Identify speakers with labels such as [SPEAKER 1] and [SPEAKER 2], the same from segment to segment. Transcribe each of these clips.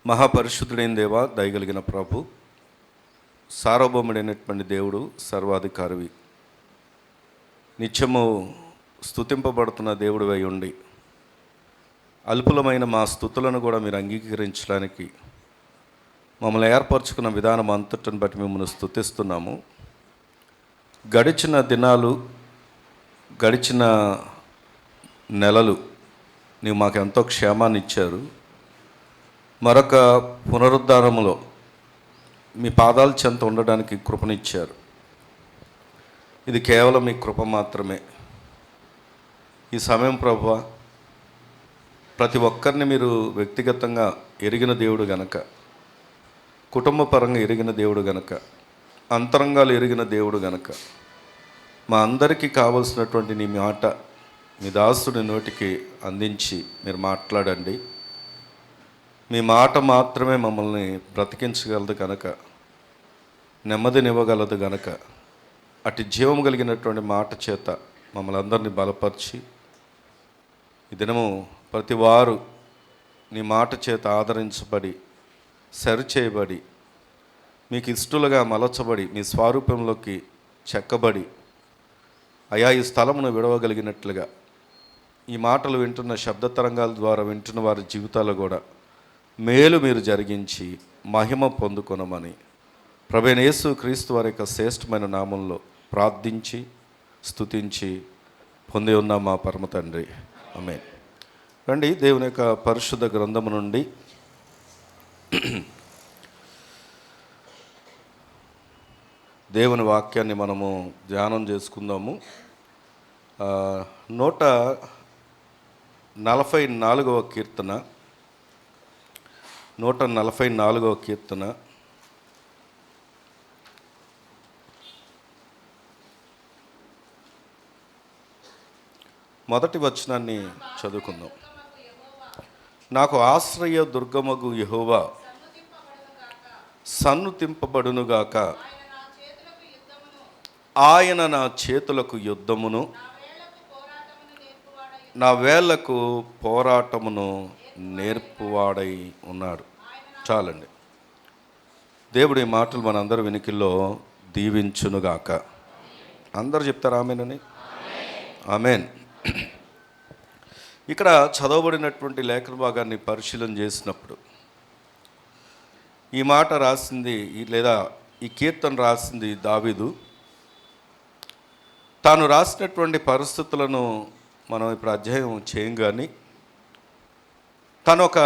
[SPEAKER 1] మహాపరిశుద్ధుడైన దేవ, దయగలిగిన ప్రభు, సార్వభౌముడైనటువంటి దేవుడు, సర్వాధికారివి, నిత్యము స్తుతింపబడుతున్న దేవుడు అయి ఉండి అల్పులమైన మా స్తుతులను కూడా మీరు అంగీకరించడానికి మమ్మల్ని ఏర్పరచుకున్న విధానం అంతటిని బట్టి మిమ్మల్ని స్తుతిస్తున్నాము. గడిచిన దినాలు, గడిచిన నెలలు నీవు మాకు ఎంతో క్షేమాన్ని ఇచ్చారు. మరొక పునరుద్ధారములో మీ పాదాల చెంత ఉండడానికి కృపనిచ్చారు. ఇది కేవలం మీ కృప మాత్రమే. ఈ సమయం ప్రభువా, ప్రతి ఒక్కరిని మీరు వ్యక్తిగతంగా ఎరిగిన దేవుడు గనక, కుటుంబ పరంగా ఎరిగిన దేవుడు గనక, అంతరంగాలు ఎరిగిన దేవుడు గనక, మా అందరికీ కావలసినటువంటి నీ మాట మీ దాసుడి నోటికి అందించి మీరు మాట్లాడండి. మీ మాట మాత్రమే మమ్మల్ని బ్రతికించగలదు కనుక, నెమ్మదినివ్వగలదు గనక, అటు జీవం కలిగినటువంటి మాట చేత మమ్మల్ని అందరినీ బలపరిచి, ఈ దినము ప్రతి వారు నీ మాట చేత ఆదరించబడి, సరిచేయబడి, మీకు ఇష్టలుగా మలచబడి, మీ స్వరూపంలోకి చెక్కబడి, అయా ఈ స్థలమును విడవగలిగినట్లుగా ఈ మాటలు వింటున్న శబ్ద తరంగాల ద్వారా వింటున్న వారి జీవితాలు కూడా మేలు మీరు జరిగించి మహిమ పొందుకొనమని ప్రభువైన యేసు క్రీస్తు వారి యొక్క శ్రేష్టమైన నామంలో ప్రార్థించి స్తుతించి పొంది ఉన్న మా పరమ తండ్రి, ఆమేన్. రండి, దేవుని యొక్క పరిశుద్ధ గ్రంథము నుండి దేవుని వాక్యాన్ని మనము ధ్యానం చేసుకుందాము. 144వ కీర్తన, 144వ కీర్తన మొదటి వచనాన్ని చదువుకుందాం. నాకు ఆశ్రయ దుర్గమగు యెహోవా సన్నుతింపబడునుగాక. ఆయన నా చేతులకు యుద్ధమును, నా వేళ్లకు పోరాటమును నేర్పువాడై ఉన్నాడు. చాలండి. దేవుడి మాటలు మనందరి వెనుకల్లో దీవించునుగాక. అందరు చెప్తారు ఆమేనని? ఆమేన్. ఇక్కడ చదవబడినటువంటి లేఖన భాగాన్ని పరిశీలన చేసినప్పుడు ఈ మాట రాసింది, లేదా ఈ కీర్తన రాసింది దావీదు. తాను రాసినటువంటి పరిస్థితులను మనం ఇప్పుడు అధ్యయనం చేయం, కానీ తను ఒక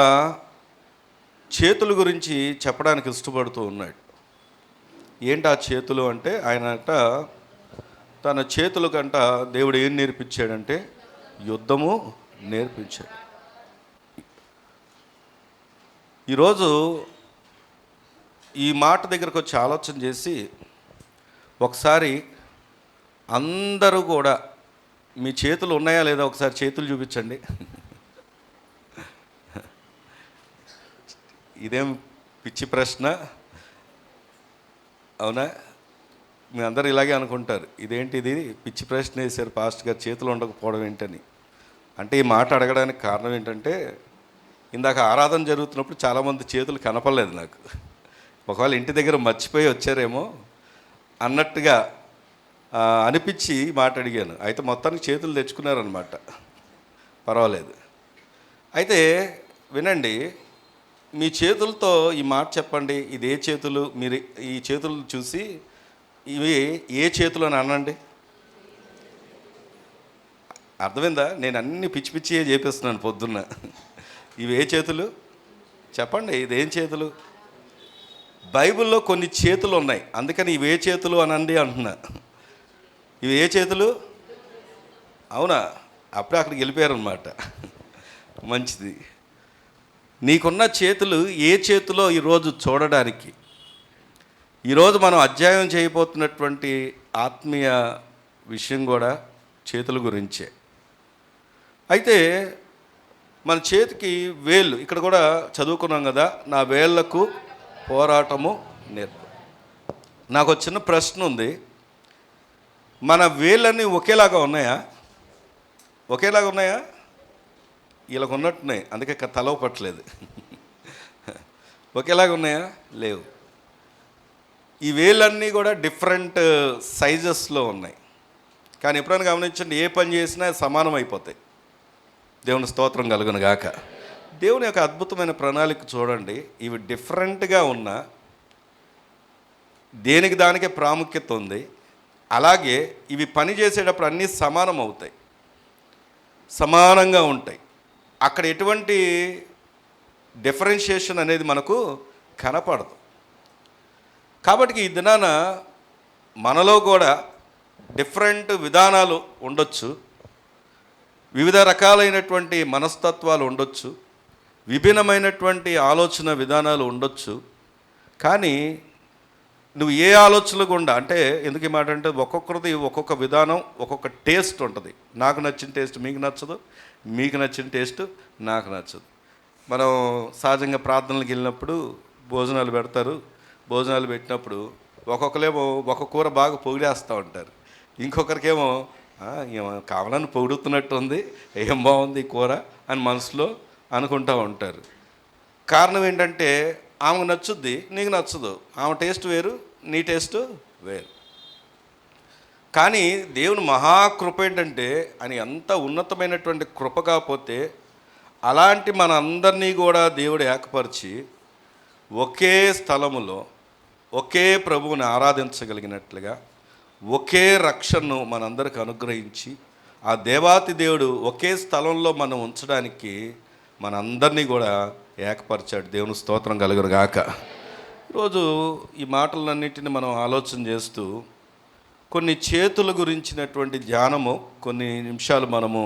[SPEAKER 1] చేతుల గురించి చెప్పడానికి ఇష్టపడుతూ ఉన్నాడు. ఏంటి ఆ చేతులు అంటే, ఆయనట తన చేతుల కంట దేవుడు ఏం నేర్పించాడంటే యుద్ధము నేర్పించాడు. ఈరోజు ఈ మాట దగ్గరకు వచ్చి ఆలోచన చేసి ఒకసారి అందరూ కూడా మీ చేతులు ఉన్నాయా లేదా ఒకసారి చేతులు చూపించండి. ఇదేం పిచ్చి ప్రశ్న, అవునా? మీ అందరూ ఇలాగే అనుకుంటారు, ఇదేంటి ఇది పిచ్చి ప్రశ్న వేశారు పాస్టర్ గారు, చేతులు ఉండకపోవడం ఏంటని. అంటే ఈ మాట అడగడానికి కారణం ఏంటంటే, ఇందాక ఆరాధన జరుగుతున్నప్పుడు చాలామంది చేతులు కనపడలేదు నాకు. ఒకవేళ ఇంటి దగ్గర మర్చిపోయి వచ్చారేమో అన్నట్టుగా అనిపించి మాట అడిగాను. అయితే మొత్తానికి చేతులు తెచ్చుకున్నారనమాట. పర్వాలేదు. అయితే వినండి, మీ చేతులతో ఈ మాట చెప్పండి. ఇది ఏ చేతులు? మీరు ఈ చేతులు చూసి ఇవి ఏ చేతులు అని అనండి. అర్థమైందా? నేను అన్ని పిచ్చి పిచ్చియే చేపిస్తున్నాను పొద్దున్న. ఇవి ఏ చేతులు చెప్పండి, ఇదేం చేతులు? బైబిల్లో కొన్ని చేతులు ఉన్నాయి, అందుకని ఇవి ఏ చేతులు అనండి అంటున్నా. ఇవి ఏ చేతులు? అవునా? అప్పుడే అక్కడికి వెళ్ళిపోయారనమాట. మంచిది. నీకున్న చేతులు ఏ చేతిలో ఈరోజు చూడడానికి, ఈరోజు మనం అధ్యయనం చేయబోతున్నటువంటి ఆత్మీయ విషయం కూడా చేతుల గురించే. అయితే మన చేతికి వేళ్ళు, ఇక్కడ కూడా చదువుకున్నాం కదా, నా వేళ్లకు పోరాటము నేర్పు. నాకు ఒక చిన్న ప్రశ్న ఉంది. మన వేళ్ళన్నీ ఒకేలాగా ఉన్నాయా? ఒకేలాగా ఉన్నాయా? వీళ్ళకు ఉన్నట్టున్నాయి, అందుకే తలవ పట్టలేదు. ఒకేలాగా ఉన్నాయా? లేవు. ఈ వేళ్ళన్నీ కూడా డిఫరెంట్ సైజెస్లో ఉన్నాయి. కానీ ఎప్పుడైనా గమనించండి, ఏ పని చేసినా సమానం అయిపోతాయి. దేవుని స్తోత్రం కలుగును గాక. దేవుని యొక్క అద్భుతమైన ప్రణాళిక చూడండి. ఇవి డిఫరెంట్గా ఉన్న దేనికి దానికే ప్రాముఖ్యత ఉంది. అలాగే ఇవి పని చేసేటప్పుడు అన్నీ సమానం అవుతాయి, సమానంగా ఉంటాయి. అక్కడ ఎటువంటి డిఫరెన్షియేషన్ అనేది మనకు కనపడదు. కాబట్టి ఈ దినాన మనలో కూడా డిఫరెంట్ విధానాలు ఉండొచ్చు, వివిధ రకాలైనటువంటి మనస్తత్వాలు ఉండొచ్చు, విభిన్నమైనటువంటి ఆలోచన విధానాలు ఉండొచ్చు. కానీ నువ్వు ఏ ఆలోచనలు గుండా, అంటే ఎందుకు ఈ మాట అంటే ఒక్కొక్కరిది ఒక్కొక్క విధానం, ఒక్కొక్క టేస్ట్ ఉంటుంది. నాకు నచ్చిన టేస్ట్ మీకు నచ్చదు, మీకు నచ్చిన టేస్ట్ నాకు నచ్చదు. మనం సహజంగా ప్రార్థనలకు వెళ్ళినప్పుడు భోజనాలు పెడతారు. భోజనాలు పెట్టినప్పుడు ఒక్కొక్కరేమో ఒక కూర బాగా పొగిడేస్తూ ఉంటారు, ఇంకొకరికేమో ఏమో కావాలని పొగుడుతున్నట్టు ఉంది, ఏం బాగుంది ఈ కూర అని మనసులో అనుకుంటూ ఉంటారు. కారణం ఏంటంటే ఆమెకు నచ్చుద్ది, నీకు నచ్చదు. ఆమె టేస్ట్ వేరు, నీ టేస్ట్ వేరు. కానీ దేవుని మహాకృప ఏంటంటే ఆయన ఎంత ఉన్నతమైనటువంటి కృప కాకపోతే అలాంటి మన అందరినీ కూడా దేవుడు ఏకపరిచి ఒకే స్థలములో ఒకే ప్రభువుని ఆరాధించగలిగినట్లుగా ఒకే రక్షణను మనందరికి అనుగ్రహించి ఆ దేవాతి దేవుడు ఒకే స్థలంలో మనం ఉంచడానికి మనందరినీ కూడా ఏకపరిచాడు. దేవుని స్తోత్రం కలుగును గాక. ఈరోజు ఈ మాటలన్నింటినీ మనం ఆలోచన చేస్తూ కొన్ని చేతుల గురించినటువంటి ధ్యానము కొన్ని నిమిషాలు మనము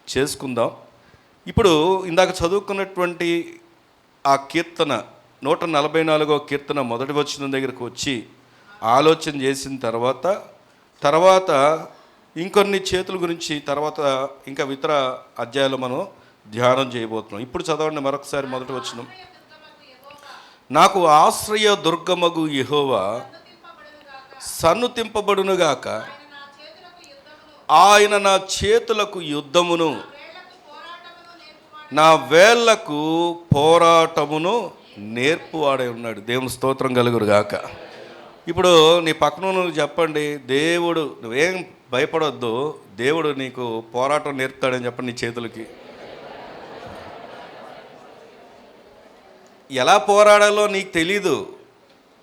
[SPEAKER 1] చేసుకుందాం. ఇప్పుడు ఇందాక చదువుకున్నటువంటి ఆ కీర్తన 144వ కీర్తన మొదటి వచనం దగ్గరకు వచ్చి ఆలోచన చేసిన తర్వాత ఇంకొన్ని చేతుల గురించి తర్వాత ఇంకా ఇతర అధ్యాయాలు మనం ధ్యానం చేయబోతున్నాం. ఇప్పుడు చదవండి మరొకసారి మొదటి వచనం. నాకు ఆశ్రయ దుర్గమగు యెహోవా సన్నుతింపబడునుగాక, ఆయన నా చేతులకు యుద్ధమును నా వేళ్లకు పోరాటమును నేర్పువాడై ఉన్నాడు. దేవుని స్తోత్రం కలుగును గాక. ఇప్పుడు నీ పక్కన నువ్వు చెప్పండి, దేవుడు నువ్వేం భయపడొద్దు, దేవుడు నీకు పోరాటం నేర్పుతాడని చెప్పండి. నీ చేతులకి ఎలా పోరాడాలో నీకు తెలీదు.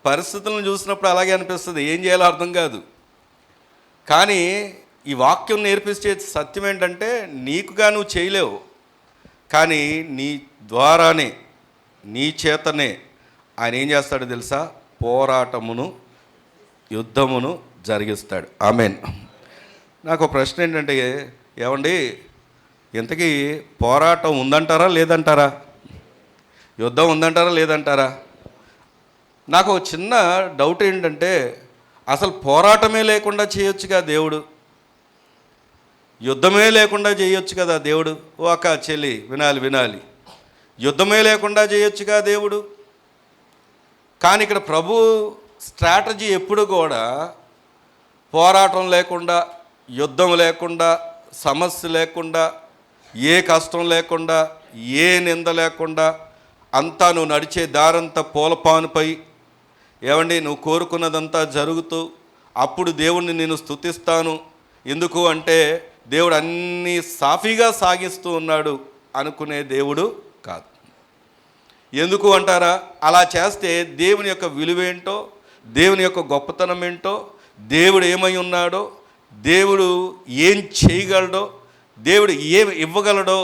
[SPEAKER 1] పరిస్థితులను చూసినప్పుడు అలాగే అనిపిస్తుంది, ఏం చేయాలో అర్థం కాదు. కానీ ఈ వాక్యం నేర్పించే సత్యం ఏంటంటే నీకుగా నువ్వు చేయలేవు, కానీ నీ ద్వారానే నీ చేతనే ఆయన ఏం చేస్తాడో తెలుసా? పోరాటమును యుద్ధమును జరిగిస్తాడు. ఆమెన్. నాకు ఒక ప్రశ్న ఏంటంటే, ఏమండి ఇంతకీ పోరాటం ఉందంటారా లేదంటారా? యుద్ధం ఉందంటారా లేదంటారా? నాకు ఒక చిన్న డౌట్ ఏంటంటే, అసలు పోరాటమే లేకుండా చేయొచ్చుగా దేవుడు, యుద్ధమే లేకుండా చేయొచ్చు కదా దేవుడు. ఓ అక్క చెల్లి వినాలి, యుద్ధమే లేకుండా చేయొచ్చుగా దేవుడు. కానీ ఇక్కడ ప్రభు స్ట్రాటజీ ఎప్పుడు కూడా పోరాటం లేకుండా, యుద్ధం లేకుండా, సమస్య లేకుండా, ఏ కష్టం లేకుండా, ఏ నింద లేకుండా, అంతా నువ్వు నడిచే దారంతా పూలపానుపై ఏమండి నువ్వు కోరుకున్నదంతా జరుగుతూ అప్పుడు దేవుణ్ణి నేను స్తుతిస్తాను, ఎందుకు అంటే దేవుడు అన్నీ సాఫీగా సాగిస్తూ ఉన్నాడు అనుకునే దేవుడు కాదు. ఎందుకు అంటారా? అలా చేస్తే దేవుని యొక్క విలువేంటో, దేవుని యొక్క గొప్పతనం ఏంటో, దేవుడు ఏమై ఉన్నాడో, దేవుడు ఏం చేయగలడో, దేవుడు ఏమి ఇవ్వగలడో,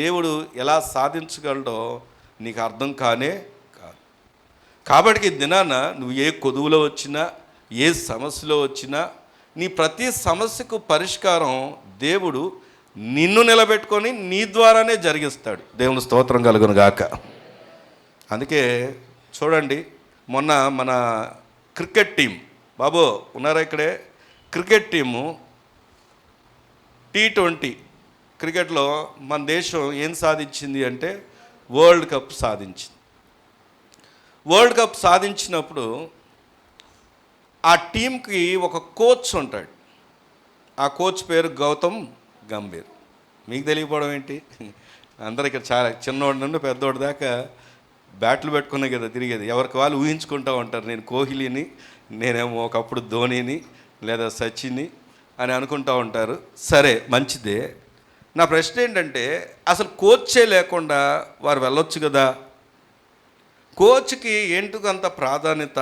[SPEAKER 1] దేవుడు ఎలా సాధించగలడో నీకు అర్థం కానే కాదు. కాబట్టి దినాన నువ్వు ఏ కొదువులో వచ్చినా, ఏ సమస్యలో వచ్చినా, నీ ప్రతి సమస్యకు పరిష్కారం దేవుడు నిన్ను నిలబెట్టుకొని నీ ద్వారానే జరిగిస్తాడు. దేవుని స్తోత్రం కలుగును గాక. అందుకే చూడండి, మొన్న మన క్రికెట్ టీం, బాబు ఉన్నారా ఇక్కడే, క్రికెట్ టీము T20 క్రికెట్లో మన దేశం ఏం సాధించింది అంటే వరల్డ్ కప్ సాధించింది. వరల్డ్ కప్ సాధించినప్పుడు ఆ టీంకి ఒక కోచ్ ఉంటాడు. ఆ కోచ్ పేరు గౌతమ్ గంభీర్. మీకు తెలియకపోవడం ఏంటి? అందరూ ఇక్కడ చాలా చిన్నోడి నుండి పెద్దోడి దాకా బ్యాట్లు పెట్టుకునే కదా తిరిగేది. ఎవరికి వాళ్ళు ఊహించుకుంటూ ఉంటారు, నేను కోహ్లీని, నేనేమో ఒకప్పుడు ధోనిని లేదా సచిన్ని అని అనుకుంటూ ఉంటారు. సరే, మంచిదే. నా ప్రశ్న ఏంటంటే, అసలు కోచే లేకుండా వారు వెళ్ళొచ్చు కదా. కోచ్కి ఎందుకంత ప్రాధాన్యత?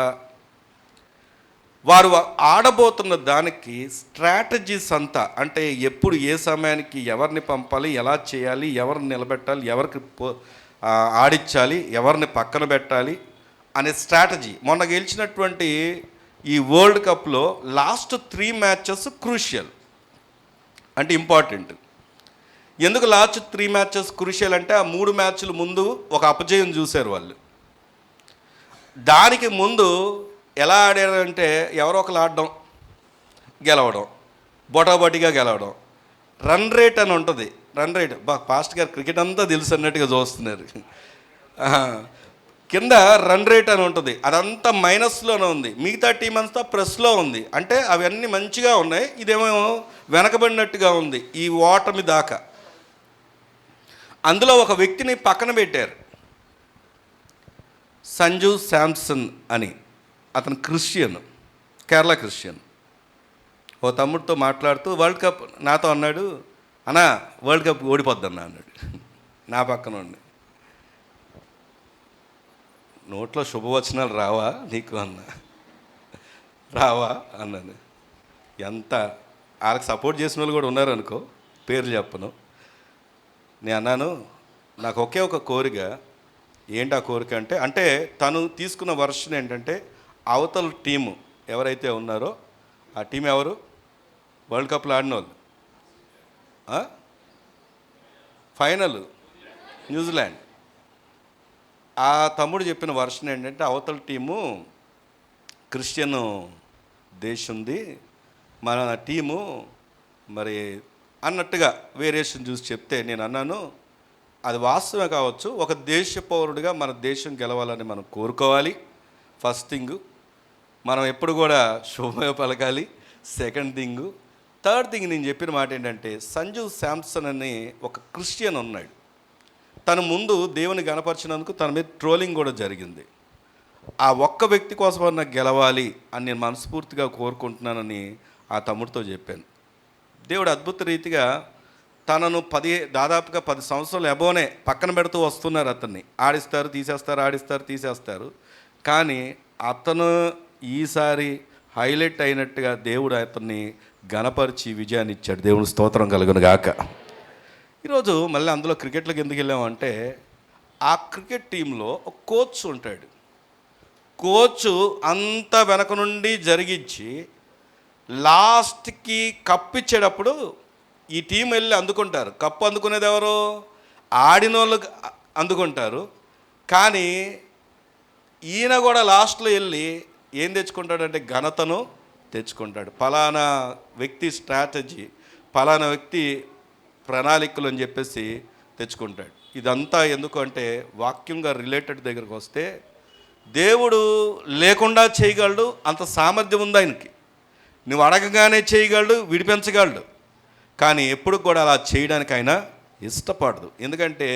[SPEAKER 1] వారు ఆడబోతున్న దానికి స్ట్రాటజీస్ అంతా, అంటే ఎప్పుడు ఏ సమయానికి ఎవరిని పంపాలి, ఎలా చేయాలి, ఎవరిని నిలబెట్టాలి, ఎవరికి ఆడించాలి, ఎవరిని పక్కన పెట్టాలి అనే స్ట్రాటజీ. మొన్న గెలిచినటువంటి ఈ వరల్డ్ కప్లో లాస్ట్ 3 మ్యాచెస్ క్రూషియల్, అంటే ఇంపార్టెంట్. ఎందుకు లాస్ట్ 3 మ్యాచెస్ క్రూషియల్ అంటే, ఆ 3 మ్యాచ్ల ముందు ఒక అపజయం చూశారు వాళ్ళు. దానికి ముందు ఎలా ఆడారంటే, ఎవరో ఒకరు ఆడడం, గెలవడం, బొటాబొటిగా గెలవడం. రన్ రేట్ అని ఉంటుంది. రన్ రేట్ పాస్ట్ గారు క్రికెట్ అంతా తెలుసు అన్నట్టుగా చూస్తున్నారు. కింద రన్ రేట్ అని ఉంటుంది, అదంతా మైనస్లోనే ఉంది. మిగతా టీం అంతా ప్లస్లో ఉంది. అంటే అవన్నీ మంచిగా ఉన్నాయి, ఇదేమో వెనకబడినట్టుగా ఉంది ఈ ఓటమి దాకా. అందులో ఒక వ్యక్తిని పక్కన పెట్టారు, సంజు శాంసన్ అని. అతను క్రిస్టియన్, కేరళ క్రిస్టియన్. ఓ తమ్ముడితో మాట్లాడుతూ వరల్డ్ కప్ నాతో అన్నాడు, అన్నా వరల్డ్ కప్ ఓడిపోద్దన్నా అన్నాడు. నా పక్కన ఉండి, నోట్లో శుభవచనాలు రావా నీకు అన్నా. రావా అన్నాను. ఎంత వాళ్ళకి సపోర్ట్ చేసిన వాళ్ళు కూడా ఉన్నారు అనుకో, పేర్లు చెప్పను. నేను అన్నాను, నాకు ఒకే ఒక కోరిక. ఏంటి ఆ కోరిక అంటే తను తీసుకున్న వర్షన్ ఏంటంటే, అవతల టీము ఎవరైతే ఉన్నారో ఆ టీం ఎవరు, వరల్డ్ కప్లో ఆడిన వాళ్ళు, ఫైనల్ న్యూజిలాండ్. ఆ తమ్ముడు చెప్పిన వర్షన్ ఏంటంటే, అవతల టీము క్రిస్టియన్ దేశంది, మన టీము మరి అన్నట్టుగా వేరియేషన్ చూసి చెప్తే, నేను అన్నాను, అది వాస్తవమే కావచ్చు. ఒక దేశ పౌరుడిగా మన దేశం గెలవాలని మనం కోరుకోవాలి. ఫస్ట్ థింగ్, మనం ఎప్పుడు కూడా శుభమే పలకాలి. సెకండ్ థింగ్, థర్డ్ థింగ్, నేను చెప్పిన మాట ఏంటంటే, సంజు శాంసన్ అని ఒక క్రిస్టియన్ ఉన్నాడు. తను ముందు దేవుని గణపరిచినందుకు తన మీద ట్రోలింగ్ కూడా జరిగింది. ఆ ఒక్క వ్యక్తి కోసం నాకు గెలవాలి అని నేను మనస్ఫూర్తిగా కోరుకుంటున్నానని ఆ తమ్ముడితో చెప్పాను. దేవుడు అద్భుత రీతిగా తనను దాదాపుగా 10 సంవత్సరాలు అబోనే పక్కన పెడుతూ వస్తున్నారు. అతన్ని ఆడిస్తారు, తీసేస్తారు, ఆడిస్తారు, తీసేస్తారు. కానీ అతను ఈసారి హైలైట్ అయినట్టుగా దేవుడు అతన్ని గణపరిచి విజయాన్ని ఇచ్చాడు. దేవుని స్తోత్రం కలుగును గాక. ఈరోజు మళ్ళీ అందులో క్రికెట్లోకి ఎందుకు వెళ్ళామంటే, ఆ క్రికెట్ టీంలో ఒక కోచ్ ఉంటాడు. కోచ్ అంతా వెనక నుండి జరిగించి లాస్ట్కి కప్పు ఇచ్చేటప్పుడు ఈ టీం వెళ్ళి అందుకుంటారు. కప్పు అందుకునేది ఎవరు, ఆడిన వాళ్ళు అందుకుంటారు. కానీ ఈయన కూడా లాస్ట్లో వెళ్ళి ఏం తెచ్చుకుంటాడంటే, ఘనతను తెచ్చుకుంటాడు. ఫలానా వ్యక్తి స్ట్రాటజీ, ఫలానా వ్యక్తి ప్రణాళికలు అని చెప్పేసి తెచ్చుకుంటాడు. ఇదంతా ఎందుకు అంటే, వాక్యంగా రిలేటెడ్ దగ్గరకు వస్తే, దేవుడు లేకుండా చేయగలడు, అంత సామర్థ్యం ఉంది ఆయనకి. నువ్వు అడగగానే చేయగలడు, విడిపించగలడు. కానీ ఎప్పుడు కూడా అలా చేయడానికి ఆయన ఇష్టపడదు. ఎందుకంటే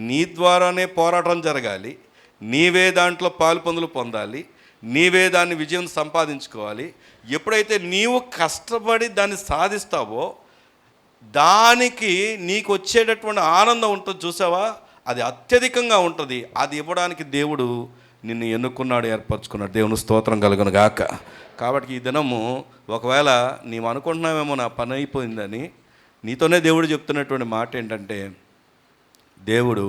[SPEAKER 1] నీ ద్వారానే పోరాటం జరగాలి, నీవే దాంట్లో పాలు పొందాలి, నీవే దాన్ని విజయం సంపాదించుకోవాలి. ఎప్పుడైతే నీవు కష్టపడి దాన్ని సాధిస్తావో, దానికి నీకు వచ్చేటటువంటి ఆనందం ఉంటుంది చూసావా, అది అత్యధికంగా ఉంటుంది. అది ఇవ్వడానికి దేవుడు నిన్ను ఎన్నుకున్నాడు, ఏర్పరచుకున్నాడు. దేవుని స్తోత్రం కలుగును గాక. కాబట్టి ఈ దినము ఒకవేళ నీవు అనుకుంటున్నావేమో నా పని అయిపోయిందని, నీతోనే దేవుడు చెప్తున్నటువంటి మాట ఏంటంటే, దేవుడు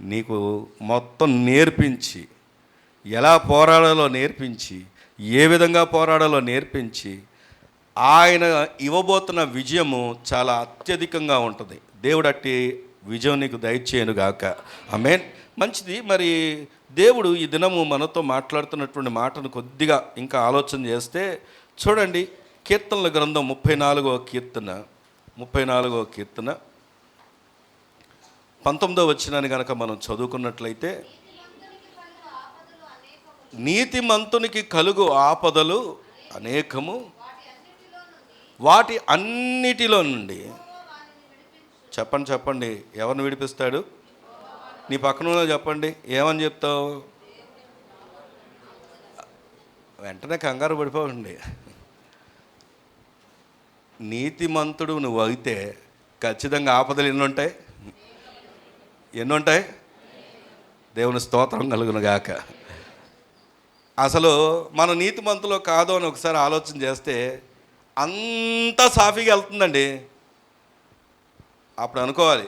[SPEAKER 1] నీకు మొత్తం నేర్పించి, ఎలా పోరాడాలో నేర్పించి, ఏ విధంగా పోరాడాలో నేర్పించి, ఆయన ఇవ్వబోతున్న విజయము చాలా అత్యధికంగా ఉంటుంది. దేవుడు అట్టి విజయం నీకు దయచేయనుగాక. ఆమేన్. మంచిది. మరి దేవుడు ఈ దినము మనతో మాట్లాడుతున్నటువంటి మాటను కొద్దిగా ఇంకా ఆలోచన చేస్తే చూడండి, కీర్తనల గ్రంథం 34వ కీర్తన 19వ వచనాన్ని కనుక మనం చదువుకున్నట్లయితే, నీతిమంతునికి కలుగు ఆపదలు అనేకము, వాటి అన్నిటిలో నుండి చెప్పండి ఎవరిని విడిపిస్తాడు? నీ పక్కన వాళ్ళు చెప్పండి, ఏమని చెప్తావు? వెంటనే కంగారు పడిపోకండి. నీతిమంతుడు నువ్వు అయితే ఖచ్చితంగా ఆపదలు ఎన్నుంటాయి? ఎన్నుంటాయి? దేవుని స్తోత్రం కలుగును గాక. అసలు మన నీతిమంతులో కాదు అని ఒకసారి ఆలోచన చేస్తే అంతా సాఫీగా వెళ్తుందండి. అప్పుడు అనుకోవాలి,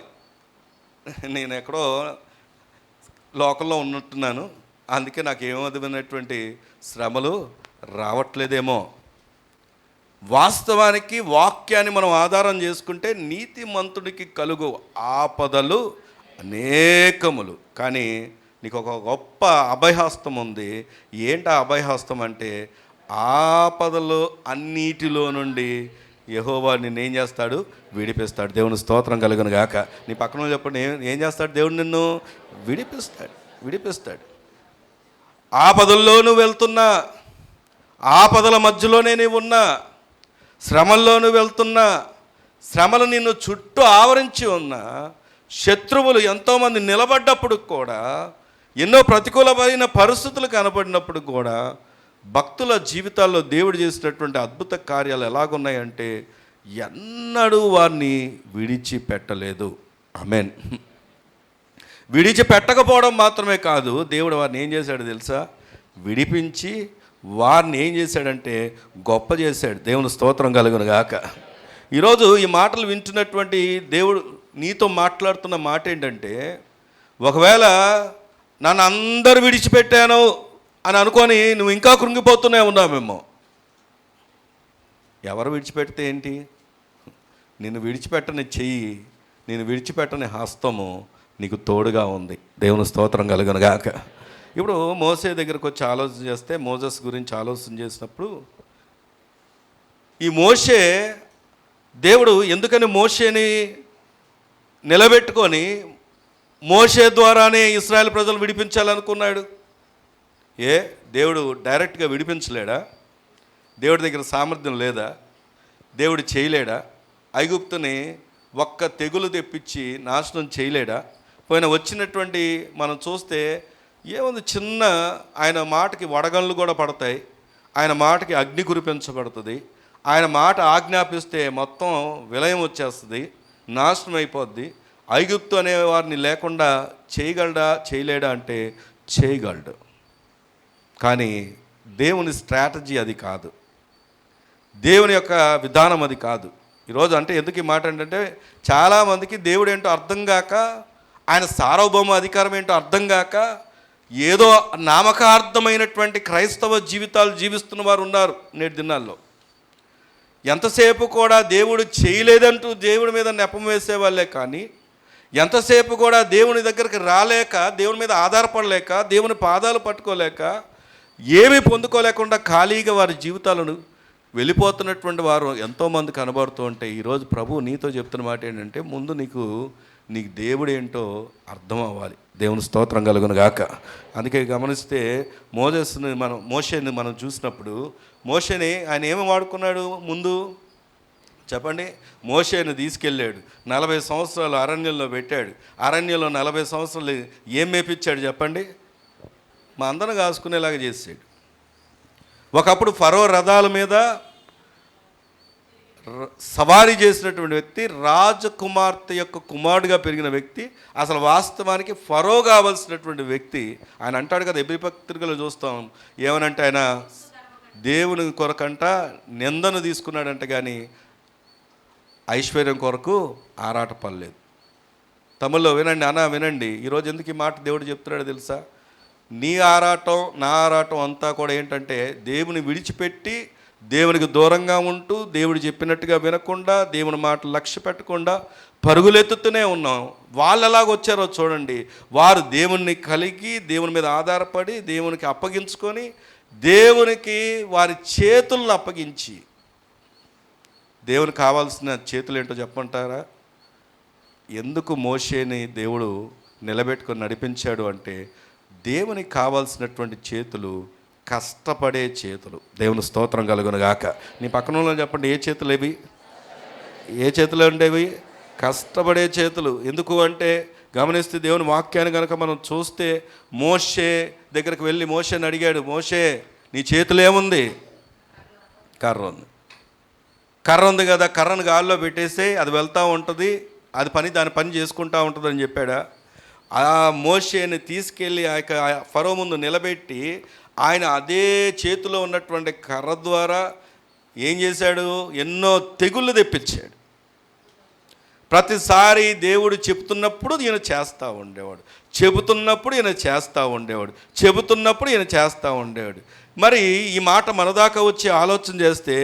[SPEAKER 1] నేను ఎక్కడో లోకల్లో ఉన్నట్టున్నాను, అందుకే నాకు ఏ విధమైనటువంటి శ్రమలు రావట్లేదేమో. వాస్తవానికి వాక్యాన్ని మనం ఆధారం చేసుకుంటే నీతిమంతుడికి కలుగు ఆపదలు అనేకములు. కానీ నీకు ఒక గొప్ప అభయహస్తం ఉంది. ఏంటి ఆ అభయహస్తం అంటే, ఆపదలు అన్నిటిలో నుండి యెహోవా నిన్నేం చేస్తాడు? విడిపిస్తాడు. దేవుని స్తోత్రం కలుగును గాక. నీ పక్కన చెప్పండి, ఏం చేస్తాడు దేవుడు? నిన్ను విడిపిస్తాడు. ఆపదల్లో నువ్వు వెళ్తున్నా, ఆపదల మధ్యలోనే నీవు ఉన్నా, శ్రమల్లో నువ్వు వెళ్తున్నా, శ్రమలు నిన్ను చుట్టూ ఆవరించి ఉన్నా, శత్రువులు ఎంతోమంది నిలబడ్డప్పుడు కూడా, ఎన్నో ప్రతికూలమైన పరిస్థితులు కనపడినప్పుడు కూడా, భక్తుల జీవితాల్లో దేవుడు చేసినటువంటి అద్భుత కార్యాలు ఎలాగున్నాయంటే ఎన్నడూ వారిని విడిచిపెట్టలేదు. ఆమేన్. విడిచిపెట్టకపోవడం మాత్రమే కాదు, దేవుడు వారిని ఏం చేశాడు తెలుసా? విడిపించి వారిని ఏం చేశాడంటే గొప్ప చేశాడు. దేవుని స్తోత్రం కలుగును గాక. ఈరోజు ఈ మాటలు వింటున్నటువంటి దేవుడు నీతో మాట్లాడుతున్న మాట ఏంటంటే, ఒకవేళ నన్ను అందరూ విడిచిపెట్టాను అని అనుకొని నువ్వు ఇంకా కృంగిపోతూనే ఉన్నామేమో. ఎవరు విడిచిపెడితే ఏంటి? నిన్ను విడిచిపెట్టని చెయ్యి, నేను విడిచిపెట్టని హస్తము నీకు తోడుగా ఉంది. దేవుని స్తోత్రం కలుగును గాక. ఇప్పుడు మోసే దగ్గరకు వచ్చి ఆలోచన చేస్తే, మోసెస్ గురించి ఆలోచన చేసినప్పుడు, ఈ మోషే దేవుడు ఎందుకని మోషేని నిలబెట్టుకొని మోషే ద్వారానే ఇశ్రాయేల్ ప్రజలు విడిపించాలనుకున్నాడు? దేవుడు డైరెక్ట్గా విడిపించలేడా? దేవుడి దగ్గర సామర్థ్యం లేదా? దేవుడు చేయలేడా? ఐగుప్తుని ఒక్క తెగులు తెప్పించి నాశనం చేయలేడా? పోయిన వచ్చినటువంటి మనం చూస్తే ఏముంది, చిన్న ఆయన మాటకి వడగళ్ళు కూడా పడతాయి, ఆయన మాటకి అగ్ని కురిపించబడుతుంది, ఆయన మాట ఆజ్ఞాపిస్తే మొత్తం విలయం వచ్చేస్తుంది, నాశనం అయిపోద్ది. ఐగుప్తు అనే వారిని లేకుండా చేయగలడా? చేయలేడా అంటే చేయగలడు. కానీ దేవుని స్ట్రాటజీ అది కాదు, దేవుని యొక్క విధానం అది కాదు. ఈరోజు అంటే ఎందుకు ఈ మాట ఏంటంటే, చాలామందికి దేవుడు ఏంటో అర్థం కాక, ఆయన సార్వభౌమ అధికారం ఏంటో అర్థం కాక, ఏదో నామకార్థమైనటువంటి క్రైస్తవ జీవితాలు జీవిస్తున్న వారు ఉన్నారు నేటి దినాల్లో. ఎంతసేపు కూడా దేవుడు చేయలేదంటూ దేవుడి మీద నెపం వేసేవాళ్ళే, కానీ ఎంతసేపు కూడా దేవుని దగ్గరికి రాలేక, దేవుని మీద ఆధారపడలేక, దేవుని పాదాలు పట్టుకోలేక, ఏమీ పొందుకోలేకుండా ఖాళీగా వారి జీవితాలను వెళ్ళిపోతున్నటువంటి వారు ఎంతోమంది కనబడుతూ ఉంటే, ఈరోజు ప్రభు నీతో చెప్తున్న మాట ఏంటంటే, ముందు నీకు దేవుడు ఏంటో అర్థం అవ్వాలి. దేవుని స్తోత్రం కలుగును గాక. అందుకే గమనిస్తే మోషేని మనం చూసినప్పుడు, మోషేని ఆయన ఏమి వాడుకున్నాడు? ముందు చెప్పండి. మోషేని తీసుకెళ్ళాడు, 40 సంవత్సరాలు అరణ్యంలో పెట్టాడు. అరణ్యంలో 40 సంవత్సరాలు ఏం మేపించాడు చెప్పండి? మా అందరం కాసుకునేలాగా చేసాడు. ఒకప్పుడు ఫరో రథాల మీద సవారీ చేసినటువంటి వ్యక్తి, రాజకుమార్తె యొక్క కుమారుడుగా పెరిగిన వ్యక్తి, అసలు వాస్తవానికి ఫరో కావాల్సినటువంటి వ్యక్తి. ఆయన అంటాడు కదా, ఎబ్రీ పత్రికలో చూస్తాం, ఏమనంటే ఆయన దేవుని కొరకంట నిందను తీసుకున్నాడంట, కానీ ఐశ్వర్యం కొరకు ఆరాటపడలేదు. తమిళ్లో వినండి, వినండి, ఈరోజు ఎందుకు ఈ మాట దేవుడు చెప్తున్నాడో తెలుసా? నీ ఆరాటం నా ఆరాటం అంతా కూడా ఏంటంటే, దేవుని విడిచిపెట్టి దేవునికి దూరంగా ఉంటూ, దేవుడు చెప్పినట్టుగా వినకుండా, దేవుని మాటలు లక్ష్య పెట్టకుండా పరుగులెత్తుతూనే ఉన్నాం. వాళ్ళు ఎలాగొచ్చారో చూడండి. వారు దేవుణ్ణి కలిగి, దేవుని మీద ఆధారపడి, దేవునికి అప్పగించుకొని, దేవునికి వారి చేతులను అప్పగించి, దేవునికి కావాల్సిన చేతులు ఏంటో చెప్పంటారా? ఎందుకు మోషేని దేవుడు నిలబెట్టుకొని నడిపించాడు అంటే, దేవునికి కావాల్సినటువంటి చేతులు కష్టపడే చేతులు. దేవుని స్తోత్రం కలుగును గాక. నీ పక్కన చెప్పండి, ఏ చేతులు ఇవి? ఏ చేతులు ఉండేవి? కష్టపడే చేతులు. ఎందుకు అంటే, గమనిస్తే దేవుని వాక్యాన్ని కనుక మనం చూస్తే మోషే దగ్గరికి వెళ్ళి మోషేని అడిగాడు, మోషే నీ చేతిలో ఏముంది? కర్ర ఉంది. కర్ర ఉంది కదా, కర్రను గాల్లో పెట్టేస్తే అది వెళ్తూ ఉంటుంది, అది దాని పని చేసుకుంటూ ఉంటుంది అని చెప్పాడా? ఆ మోషేని తీసుకెళ్ళి ఆ యొక్క ఫరో ముందు నిలబెట్టి ఆయన అదే చేతిలో ఉన్నటువంటి కర్ర ద్వారా ఏం చేశాడు? ఎన్నో తెగుళ్ళు తెప్పించాడు. ప్రతిసారి దేవుడు చెప్తున్నప్పుడు ఈయన చేస్తూ ఉండేవాడు, చెబుతున్నప్పుడు ఈయన చేస్తూ ఉండేవాడు. మరి ఈ మాట మన దాకా వచ్చి ఆలోచన చేస్తే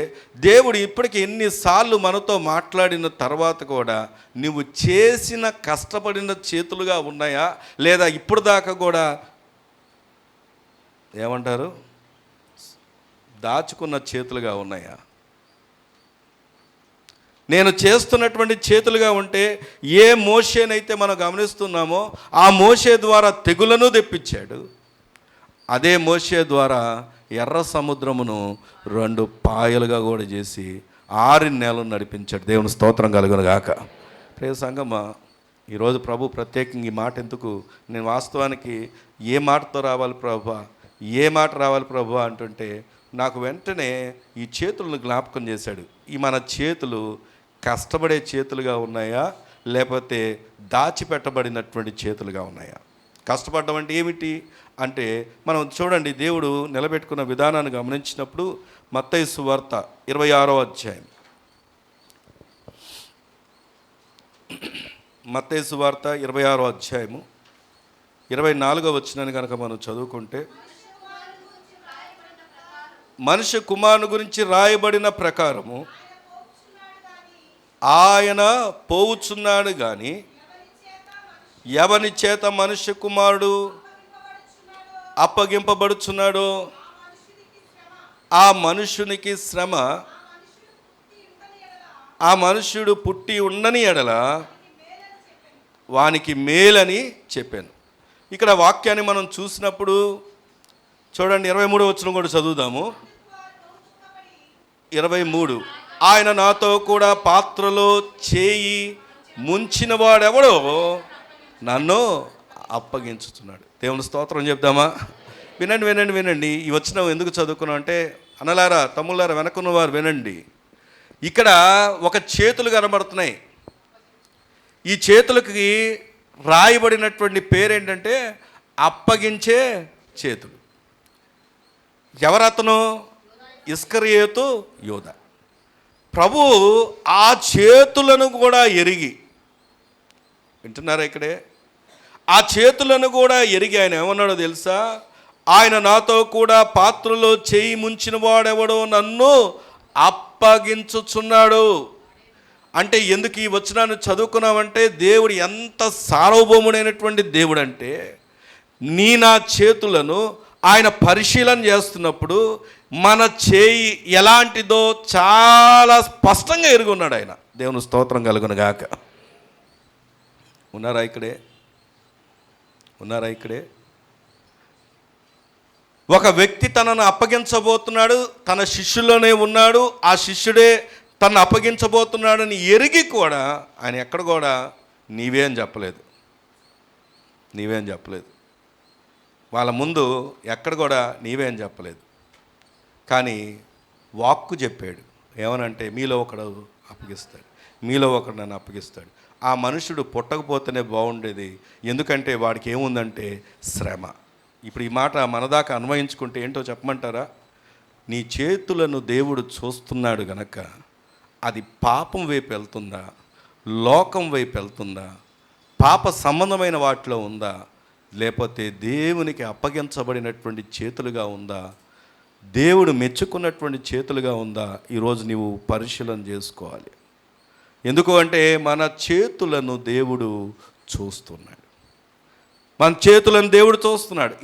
[SPEAKER 1] దేవుడు ఇప్పటికి ఎన్నిసార్లు మనతో మాట్లాడిన తర్వాత కూడా నువ్వు చేసిన కష్టపడిన చేతులుగా ఉన్నాయా, లేదా ఇప్పుడు దాకా కూడా ఏమంటారు దాచుకున్న చేతులుగా ఉన్నాయా? నేను చేస్తున్నటువంటి చేతులుగా ఉంటే ఏ మోషేనైతే మనం గమనిస్తున్నామో ఆ మోషే ద్వారా తెగులను తెప్పించాడు, అదే మోషే ద్వారా ఎర్ర సముద్రమును 2 పాయలుగా కూడా చేసి 6 నెలలు నడిపించాడు. దేవుని స్తోత్రం కలుగును గాక. ప్రియ సంగమా, ఈరోజు ప్రభు ప్రత్యేకంగా ఈ మాట ఎందుకు, నేను వాస్తవానికి ఏ మాటతో రావాలి ప్రభువా, ఏ మాట రావాలి ప్రభువా అంటుంటే నాకు వెంటనే ఈ చేతులను జ్ఞాపకం చేశాడు. ఈ మన చేతులు కష్టపడే చేతులుగా ఉన్నాయా, లేకపోతే దాచిపెట్టబడినటువంటి చేతులుగా ఉన్నాయా? కష్టపడడం అంటే ఏమిటి అంటే మనం చూడండి, దేవుడు నిలబెట్టుకున్న విధానాన్ని గమనించినప్పుడు మత్తయి సువార్త 26వ అధ్యాయం, మత్తయి సువార్త 26వ అధ్యాయము 24వ వచనాన్ని కనుక మనం చదువుకుంటే, మనుష్య కుమారుని గురించి రాయబడిన ప్రకారము ఆయన పోవుచున్నాడు కానీ ఎవని చేత మనుష్య కుమారుడు అప్పగింపబడుచున్నాడో ఆ మనుష్యునికి శ్రమ, ఆ మనుష్యుడు పుట్టి ఉండని ఎడల వానికి మేలని చెప్పాను. ఇక్కడ వాక్యాన్ని మనం చూసినప్పుడు చూడండి, 23వ వచనం కూడా చదువుదాము. 23, ఆయన నాతో కూడా పాత్రలో చేయి ముంచిన వాడెవడో నన్ను అప్పగించుతున్నాడు. దేవుని స్తోత్రం చెప్దామా? వినండి. ఈ వచనం ఎందుకు చదువుకున్నాం అంటే, అన్నలారా తమ్ముళ్ళారా వెనకున్న వారు వినండి. ఇక్కడ ఒక చేతులు కనబడుతున్నాయి. ఈ చేతులకి రాయబడినటువంటి పేరేంటంటే అప్పగించే చేతులు. ఎవరతను? ఇస్కరియోతు యోధా. ప్రభు ఆ చేతులను కూడా ఎరిగి, వింటున్నారా ఇక్కడే? ఆ చేతులను కూడా ఎరిగి ఆయన ఏమన్నాడో తెలుసా? ఆయన నాతో కూడా పాత్రలో చేయి ముంచిన వాడెవడో నన్ను అప్పగించుచున్నాడు. అంటే ఎందుకు ఈ వచనాన్ని చదువుకున్నామంటే, దేవుడు ఎంత సార్వభౌముడైనటువంటి దేవుడు అంటే, నా చేతులను ఆయన పరిశీలన చేస్తున్నప్పుడు మన చేయి ఎలాంటిదో చాలా స్పష్టంగా ఎరుగున్నాడు ఆయన. దేవుని స్తోత్రం కలుగును గాక. ఉన్నారా ఇక్కడే? ఒక వ్యక్తి తనను అప్పగించబోతున్నాడు, తన శిష్యుల్లోనే ఉన్నాడు, ఆ శిష్యుడే తను అప్పగించబోతున్నాడని ఎరిగి కూడా ఆయన ఎక్కడ కూడా నీవే అని చెప్పలేదు. వాళ్ళ ముందు ఎక్కడ కూడా నీవే అని చెప్పలేదు. కానీ వాక్కు చెప్పాడు. ఏమనంటే, మీలో ఒకడు అప్పగిస్తాడు, మీలో ఒకడు నన్ను అప్పగిస్తాడు. ఆ మనుషుడు పుట్టకపోతేనే బాగుండేది, ఎందుకంటే వాడికి ఏముందంటే శ్రమ. ఇప్పుడు ఈ మాట మనదాకా అన్వయించుకుంటే ఏంటో చెప్పమంటారా? నీ చేతులను దేవుడు చూస్తున్నాడు గనక అది పాపం వైపు వెళ్తుందా, లోకం వైపు వెళ్తుందా, పాప సంబంధమైన వాటిలో ఉందా, లేకపోతే దేవునికి అప్పగించబడినటువంటి చేతులుగా ఉందా, దేవుడు మెచ్చుకున్నటువంటి చేతులుగా ఉందా? ఈరోజు నీవు పరిశీలన చేసుకోవాలి. ఎందుకు అంటే మన చేతులను దేవుడు చూస్తున్నాడు.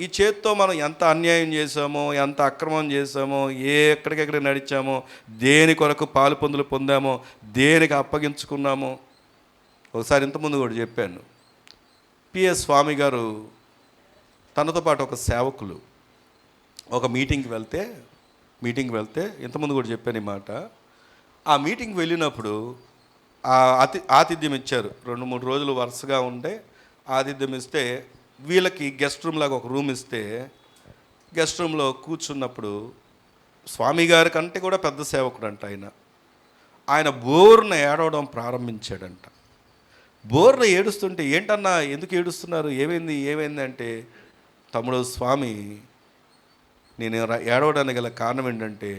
[SPEAKER 1] ఈ చేతితో మనం ఎంత అన్యాయం చేసామో, ఎంత అక్రమం చేసామో, ఎక్కడికెక్కడ నడిచామో, దేని కొరకు పాలు పొందులు పొందామో, దేనికి అప్పగించుకున్నామో. ఒకసారి ఇంతకుముందు కూడా చెప్పాను, పిఎస్ స్వామి గారు తనతో పాటు ఒక సేవకులు ఒక మీటింగ్కి వెళ్తే ఇంతకుముందు కూడా చెప్పాను ఈ మాట. ఆ మీటింగ్కి వెళ్ళినప్పుడు ఆతిథ్యం ఇచ్చారు. 2-3 రోజులు వరుసగా ఉండే ఆతిథ్యం ఇస్తే వీళ్ళకి గెస్ట్ రూమ్ లాగా ఒక రూమ్ ఇస్తే గెస్ట్ రూమ్లో కూర్చున్నప్పుడు స్వామి గారి కంటే కూడా పెద్ద సేవకుడు అంట ఆయన బోర్న ఏడవడం ప్రారంభించాడంట. బోర్న ఏడుస్తుంటే ఏంటన్నా ఎందుకు ఏడుస్తున్నారు, ఏమైంది అంటే, తమ్ముడు స్వామి నేను ఏడవడానికి గల కారణం ఏంటంటే,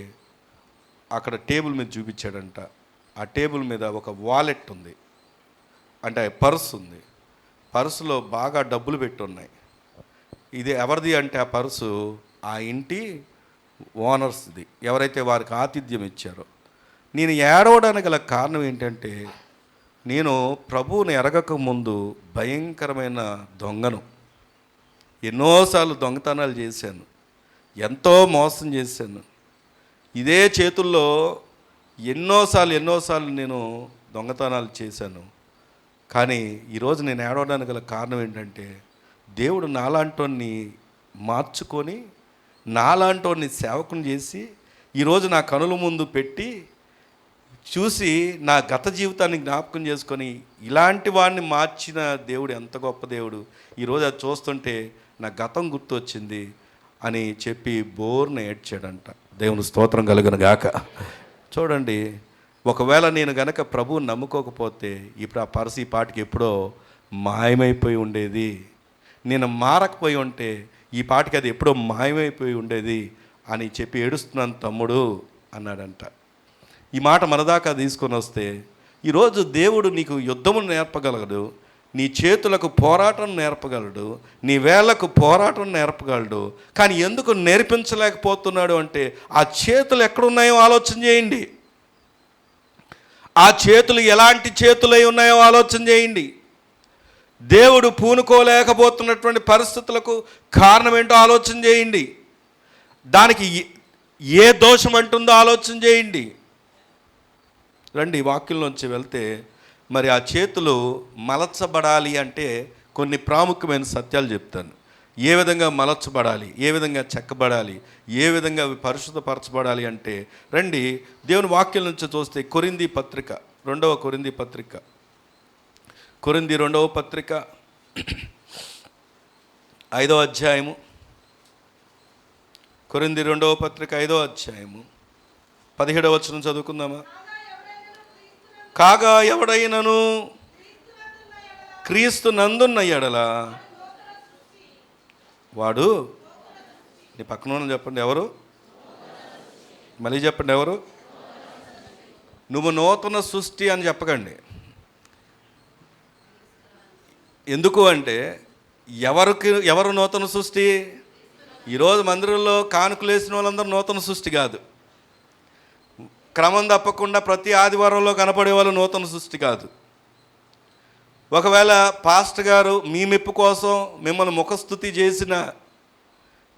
[SPEAKER 1] అక్కడ టేబుల్ మీద చూపించాడంట. ఆ టేబుల్ మీద ఒక వాలెట్ ఉంది, అంటే పర్స్ ఉంది. పర్సులో బాగా డబ్బులు పెట్టి ఉన్నాయి. ఇది ఎవరిది అంటే ఆ పర్సు ఆ ఇంటి ఓనర్స్ది, ఎవరైతే వారికి ఆతిథ్యం ఇచ్చారో. నేను ఏడవడానికి గల కారణం ఏంటంటే, నేను ప్రభువుని ఎరగక ముందు భయంకరమైన దొంగను. ఎన్నోసార్లు దొంగతనాలు చేశాను, ఎంతో మోసం చేశాను. ఇదే చేతుల్లో ఎన్నోసార్లు నేను దొంగతనాలు చేశాను. కానీ ఈరోజు నేను ఏడవడానికి గల కారణం ఏంటంటే, దేవుడు నాలాంటోని మార్చుకొని నాలాంటోని సేవకుని చేసి ఈరోజు నా కనుల ముందు పెట్టి చూసి నా గత జీవితాన్ని జ్ఞాపకం చేసుకొని ఇలాంటి వాడిని మార్చిన దేవుడు ఎంత గొప్ప దేవుడు. ఈరోజు అది చూస్తుంటే నా గతం గుర్తొచ్చింది అని చెప్పి బోర్న ఏడ్చాడంట. దేవుని స్తోత్రం కలుగును గాక. చూడండి, ఒకవేళ నేను గనక ప్రభువుని నమ్ముకోకపోతే ఇప్పుడు ఆ పర్సు ఈ పాటికి ఎప్పుడో మాయమైపోయి ఉండేది. నేను మారకపోయి ఉంటే ఈ పాటికి అది ఎప్పుడో మాయమైపోయి ఉండేది అని చెప్పి ఏడుస్తున్నాను తమ్ముడు అన్నాడంట. ఈ మాట మనదాకా తీసుకొని వస్తే, ఈరోజు దేవుడు నీకు యుద్ధము నేర్పగలడు, నీ చేతులకు పోరాటం నేర్పగలడు, నీ వేళ్లకు పోరాటం నేర్పగలడు. కానీ ఎందుకు నేర్పించలేకపోతున్నాడు అంటే, ఆ చేతులు ఎక్కడున్నాయో ఆలోచన చేయండి. ఆ చేతులు ఎలాంటి చేతులై ఉన్నాయో ఆలోచన చేయండి. దేవుడు పూనుకోలేకపోతున్నటువంటి పరిస్థితులకు కారణం ఏంటో ఆలోచన చేయండి. దానికి ఏ దోషం అంటుందో ఆలోచన చేయండి. రండి వాక్యంలోంచి వెళ్తే, మరి ఆ చేతులు మలచబడాలి అంటే కొన్ని ప్రాముఖ్యమైన సత్యాలు చెప్తాను. ఏ విధంగా మలచబడాలి, ఏ విధంగా చెక్కబడాలి, ఏ విధంగా అవి పరిశుద్ధపరచబడాలి అంటే, రండి దేవుని వాక్యం నుంచి చూస్తే కొరింథీ పత్రిక, 2వ కొరింథీ పత్రిక, కొరింథీ 2వ పత్రిక 5వ అధ్యాయము, కొరింథీ 2వ పత్రిక 5వ అధ్యాయము 17వ వచనం చదువుకుందామా. కాగా ఎవడైనను క్రీస్తు నందున్న ఎడల వాడు, నీ పక్కన చెప్పండి ఎవరు, మళ్ళీ చెప్పండి ఎవరు. నువ్వు నూతన సృష్టి అని చెప్పకండి. ఎందుకు అంటే, ఎవరు నూతన సృష్టి? ఈరోజు మందిరంలో కానుకలు వేసిన వాళ్ళందరూ నూతన సృష్టి కాదు. క్రమం తప్పకుండా ప్రతి ఆదివారంలో కనపడే వాళ్ళు నూతన సృష్టి కాదు. ఒకవేళ పాస్టర్ గారు మీ మెప్పు కోసం మిమ్మల్ని ముఖస్థుతి చేసిన,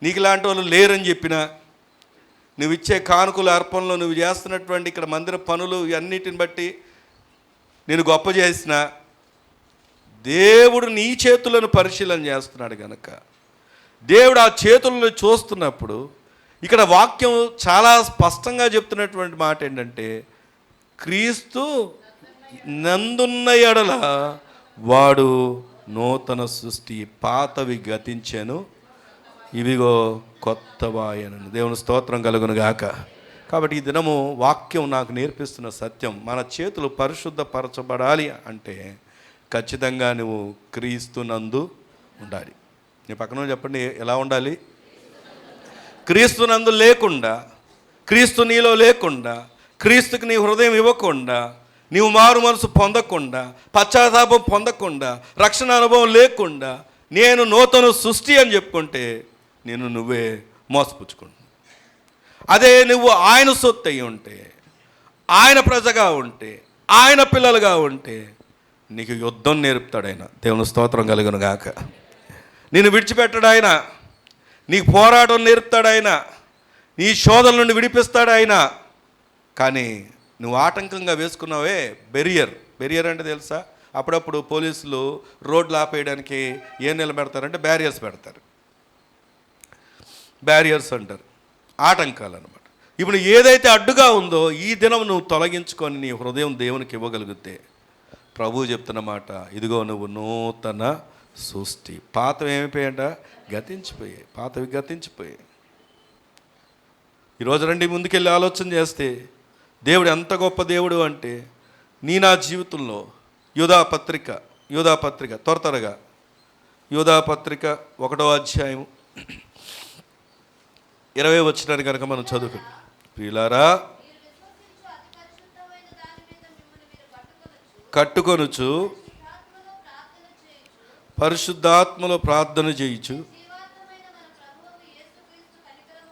[SPEAKER 1] నీకు ఇలాంటి వాళ్ళు లేరని చెప్పిన, నువ్వు ఇచ్చే కానుకలు అర్పణలు, నువ్వు చేస్తున్నటువంటి ఇక్కడ మందిర పనులు ఇవన్నిటిని బట్టి నేను గొప్ప చేసిన, దేవుడు నీ చేతులను పరిశీలన చేస్తున్నాడు కనుక, దేవుడు ఆ చేతులను చూస్తున్నప్పుడు ఇక్కడ వాక్యం చాలా స్పష్టంగా చెప్తున్నటువంటి మాట ఏంటంటే, క్రీస్తు నందున్న ఎడల వాడు నూతన సృష్టి, పాతవి గతించెను ఇవిగో కొత్తవాయనను. దేవుని స్తోత్రం కలుగును గాక. కాబట్టి ఈ దినము వాక్యం నాకు నేర్పిస్తున్న సత్యం, మన చేతులు పరిశుద్ధపరచబడాలి అంటే ఖచ్చితంగా నువ్వు క్రీస్తు నందు ఉండాలి. నీ పక్కన చెప్పండి, ఎలా ఉండాలి? క్రీస్తు నందు లేకుండా, క్రీస్తు నీలో లేకుండా, క్రీస్తుకి నీ హృదయం ఇవ్వకుండా, నీవు మారు మనసు పొందకుండా, పశ్చాత్తాపం పొందకుండా, రక్షణ అనుభవం లేకుండా నేను నూతన సృష్టి అని చెప్పుకుంటే నువ్వే మోసపుచ్చుకుంటున్నావు. అదే నువ్వు ఆయన సొత్తు అయి ఉంటే, ఆయన ప్రజగా ఉంటే, ఆయన పిల్లలుగా ఉంటే నీకు యుద్ధం నేర్పుతాడు ఆయన. దేవుని స్తోత్రం కలుగును గాక. నిన్ను విడిచిపెట్టాడు ఆయన, నీకు పోరాటం నేర్పుతాడు ఆయన, నీ శోధన నుండి విడిపిస్తాడు ఆయన. కానీ నువ్వు ఆటంకంగా వేసుకున్నావే బెరియర్ అంటే తెలుసా? అప్పుడప్పుడు పోలీసులు రోడ్లు ఆపేయడానికి ఏం నిలబెడతారంటే బ్యారియర్స్ పెడతారు. బ్యారియర్స్ అంటారు, ఆటంకాలు అనమాట. ఇప్పుడు ఏదైతే అడ్డుగా ఉందో ఈ దినం నువ్వు తొలగించుకొని నీ హృదయం దేవునికి ఇవ్వగలిగితే, ప్రభువు చెప్తున్న మాట, ఇదిగో నువ్వు నూతన సృష్టి. పాతవి ఏమైపోయాయంట? గతించిపోయాయి. పాతవి గతించిపోయాయి. ఈరోజు రండి ముందుకెళ్ళి ఆలోచన చేస్తే దేవుడు ఎంత గొప్ప దేవుడు అంటే, నా జీవితంలో యూదా పత్రిక త్వరగా యూదా పత్రిక 1వ అధ్యాయం 20 వచనాన్ని కనుక మనం చదువుకుని, ప్రియులారా కట్టుకొనుచు పరిశుద్ధాత్మలో ప్రార్థన చేయుచు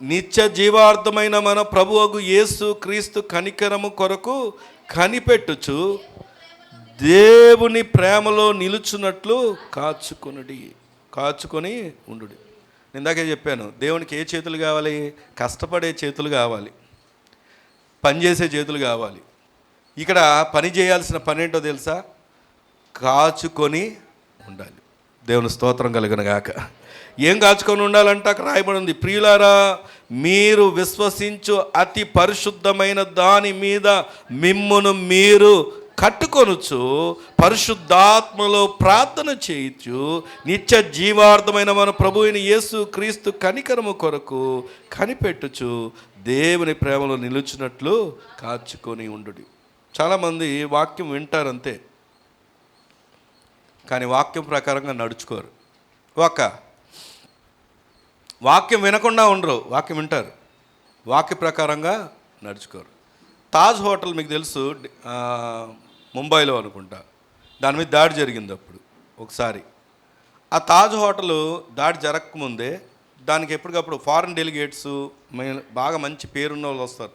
[SPEAKER 1] నిత్య జీవార్థమైన మన ప్రభువగు యేసు క్రీస్తు కనికరము కొరకు కనిపెట్టుచు దేవుని ప్రేమలో నిలుచున్నట్లు కాచుకొని ఉండు. ఇందాకే చెప్పాను, దేవునికి ఏ చేతులు కావాలి? కష్టపడే చేతులు కావాలి, పనిచేసే చేతులు కావాలి. ఇక్కడ పని చేయాల్సిన పని ఏంటో తెలుసా? కాచుకొని ఉండాలి. దేవుని స్తోత్రం కలుగును గాక. ఏం కాచుకొని ఉండాలంటే అక్కడ రాయబడి ఉంది, ప్రియులారా మీరు విశ్వసించు అతి పరిశుద్ధమైన దాని మీద మిమ్మును మీరు కట్టుకొనుచు పరిశుద్ధాత్మలో ప్రార్థన చేయొచ్చు నిత్య జీవార్థమైన మన ప్రభువైన యేసు క్రీస్తు కనికరము కొరకు కనిపెట్టుచు దేవుని ప్రేమలో నిలుచున్నట్లు కాచుకొని ఉండు. చాలామంది వాక్యం వింటారంతే, కానీ వాక్యం ప్రకారంగా నడుచుకోరు. వాక్యం వినకుండా ఉండరు, వాక్యం వింటారు, వాక్య ప్రకారంగా నడుచుకోరు. తాజ్ హోటల్ మీకు తెలుసు, ముంబైలో అనుకుంటా, దాని మీద దాడి జరిగింది అప్పుడు ఒకసారి. ఆ తాజ్ హోటల్ దాడి జరగకముందే దానికి ఎప్పటికప్పుడు ఫారిన్ డెలిగేట్స్, బాగా మంచి పేరున్న వాళ్ళు వస్తారు,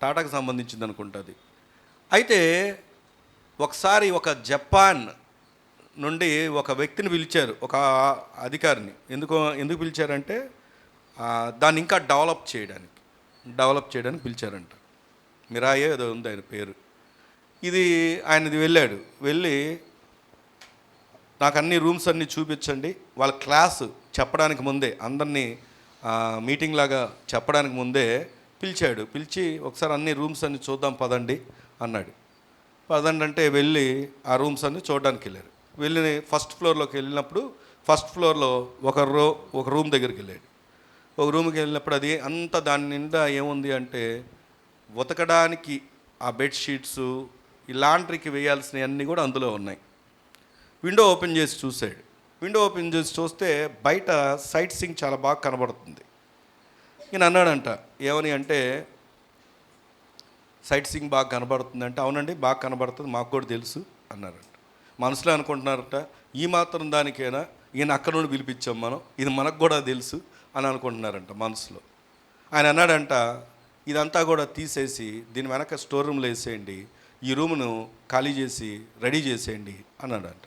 [SPEAKER 1] టాటాకి సంబంధించింది అనుకుంటుంది. అయితే ఒకసారి ఒక జపాన్ నుండి ఒక వ్యక్తిని పిలిచారు, ఒక అధికారిని. ఎందుకు పిలిచారంటే దాన్ని ఇంకా డెవలప్ చేయడానికి పిలిచారంట. మిరాయే ఏదో ఉంది ఆయన పేరు. ఆయనది వెళ్ళి నాకు అన్ని రూమ్స్ అన్నీ చూపించండి, వాళ్ళ క్లాసు చెప్పడానికి ముందే, అందరినీ మీటింగ్ లాగా చెప్పడానికి ముందే పిలిచి ఒకసారి అన్ని రూమ్స్ అన్నీ చూద్దాం పదండి అన్నాడు. పదండి అంటే వెళ్ళి ఆ రూమ్స్ అన్నీ చూడడానికి వెళ్ళి ఫస్ట్ ఫ్లోర్లోకి వెళ్ళినప్పుడు ఫస్ట్ ఫ్లోర్లో ఒక రూమ్ దగ్గరికి వెళ్ళాడు. ఒక రూమ్కి వెళ్ళినప్పుడు అది అంతా దాని నిండా ఏముంది అంటే ఉతకడానికి ఆ బెడ్షీట్స్, ఈ లాండ్రీకి వేయాల్సినవి అన్నీ కూడా అందులో ఉన్నాయి. విండో ఓపెన్ చేసి చూశాడు. విండో ఓపెన్ చేసి చూస్తే బయట సైట్ సీయింగ్ చాలా బాగా కనబడుతుంది. ఈయన అన్నాడంట, ఏమని అంటే, సైట్ సీయింగ్ బాగా కనబడుతుందంటే, అవునండి బాగా కనబడుతుంది, మాకు కూడా తెలుసు అన్నారంట. మనసులో అనుకుంటున్నారట, ఈ మాత్రం దానికైనా ఈయన అక్కడ నుండి పిలిపించాం మనం, ఇది మనకు కూడా తెలుసు అని అనుకుంటున్నారంట మనసులో. ఆయన అన్నాడంట, ఇదంతా కూడా తీసేసి దీని వెనక స్టోర్ రూమ్లో వేసేయండి, ఈ రూమ్ను ఖాళీ చేసి రెడీ చేసేయండి అన్నాడంట.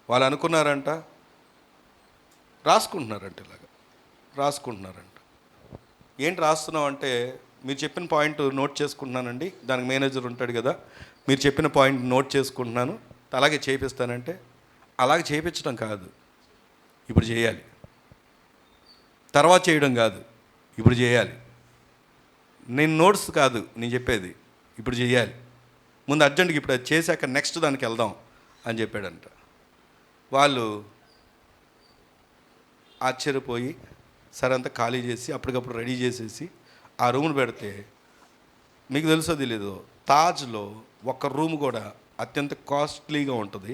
[SPEAKER 1] వాళ్ళు అనుకున్నారంట, రాసుకుంటున్నారంట. ఏంటి రాస్తున్నావు అంటే, మీరు చెప్పిన పాయింట్ నోట్ చేసుకుంటున్నానండి, దానికి మేనేజర్ ఉంటాడు కదా, మీరు చెప్పిన పాయింట్ నోట్ చేసుకుంటున్నాను, అలాగే చేయిస్తానంటే, అలాగే చేయించడం కాదు, ఇప్పుడు చేయాలి. తర్వాత చేయడం కాదు, ఇప్పుడు చేయాలి. నేను నోట్స్ కాదు నేను చెప్పేది, ఇప్పుడు చేయాలి. ముందు అర్జెంట్గా ఇప్పుడు అది చేశాక నెక్స్ట్ దానికి వెళ్దాం అని చెప్పాడంట. వాళ్ళు ఆశ్చర్యపోయి సరే అంతా ఖాళీ చేసి అప్పటికప్పుడు రెడీ చేసేసి ఆ రూమ్ను పెడితే, మీకు తెలుసో తెలీదు, తాజ్లో ఒక రూమ్ కూడా అత్యంత కాస్ట్లీగా ఉంటుంది.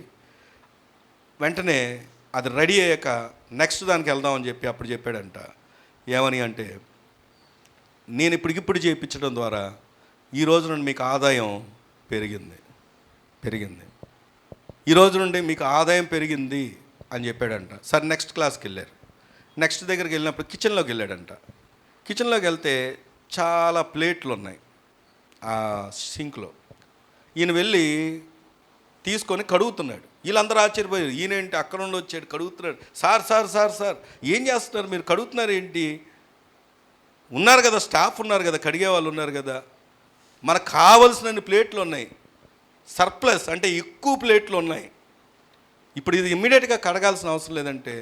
[SPEAKER 1] వెంటనే అది రెడీ అయ్యాక నెక్స్ట్ దానికి వెళ్దామని చెప్పి అప్పుడు చెప్పాడంట. ఏమని అంటే, నేను ఇప్పటికిప్పుడు చేయించడం ద్వారా ఈ రోజు నుండి మీకు ఆదాయం పెరిగింది, ఈ రోజు నుండి మీకు ఆదాయం పెరిగింది అని చెప్పాడంట. సరే నెక్స్ట్ క్లాస్కి వెళ్ళారు. నెక్స్ట్ దగ్గరికి వెళ్ళినప్పుడు కిచెన్లోకి వెళ్ళాడంట. కిచెన్లోకి వెళ్తే చాలా ప్లేట్లు ఉన్నాయి ఆ సింక్లో. ఈయన వెళ్ళి తీసుకొని కడుగుతున్నాడు. వీళ్ళందరూ ఆశ్చర్యపోయారు, ఈయనేంటి అక్కడ నుండి వచ్చాడు కడుగుతున్నాడు. సార్ ఏం చేస్తున్నారు మీరు, కడుగుతున్నారు ఏంటి? ఉన్నారు కదా, స్టాఫ్ ఉన్నారు కదా, కడిగే వాళ్ళు ఉన్నారు కదా, మనకు కావలసినన్ని ప్లేట్లు ఉన్నాయి, సర్ప్లస్ అంటే ఎక్కువ ప్లేట్లు ఉన్నాయి, ఇప్పుడు ఇది ఇమ్మీడియట్గా కడగాల్సిన అవసరం లేదంటే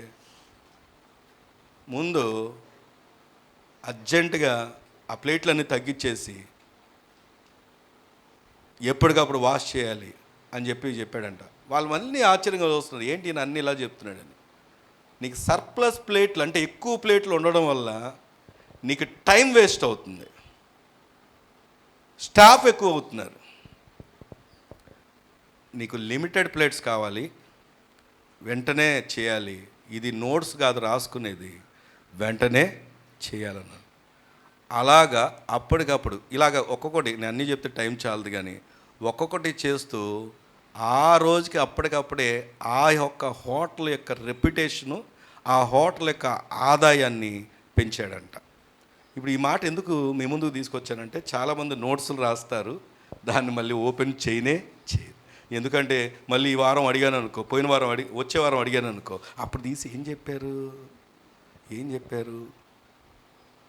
[SPEAKER 1] ముందు అర్జెంటుగా ఆ ప్లేట్లన్నీ తగ్గించేసి ఎప్పటికప్పుడు వాష్ చేయాలి అని చెప్పాడంట. వాళ్ళు మళ్ళీ ఆశ్చర్యంగా చూస్తున్నారు, ఏంటి ఈయన అన్ని ఇలా చెప్తున్నాడని. నీకు సర్ప్లస్ ప్లేట్లు అంటే ఎక్కువ ప్లేట్లు ఉండడం వల్ల నీకు టైం వేస్ట్ అవుతుంది, స్టాఫ్ ఎక్కువ అవుతున్నారు. నీకు లిమిటెడ్ ప్లేట్స్ కావాలి, వెంటనే చేయాలి. ఇది నోట్స్ కాదు రాసుకునేది, వెంటనే చేయాలన్నాను. అలాగా అప్పటికప్పుడు ఇలాగ ఒక్కొక్కటి, నేను అన్నీ చెప్తే టైం చాలదు, కానీ ఒక్కొక్కటి చేస్తూ ఆ రోజుకి అప్పటికప్పుడే ఆ యొక్క హోటల్ యొక్క రెప్యుటేషను, ఆ హోటల్ యొక్క ఆదాయాన్ని పెంచాడంట. ఇప్పుడు ఈ మాట ఎందుకు మీ ముందుకు తీసుకొచ్చానంటే, చాలామంది నోట్సులు రాస్తారు, దాన్ని మళ్ళీ ఓపెన్ చేయరు. ఎందుకంటే మళ్ళీ ఈ వారం అడిగాను అనుకో, పోయిన వారం వచ్చే వారం అడిగాను అనుకో, అప్పుడు తీసి ఏం చెప్పారు.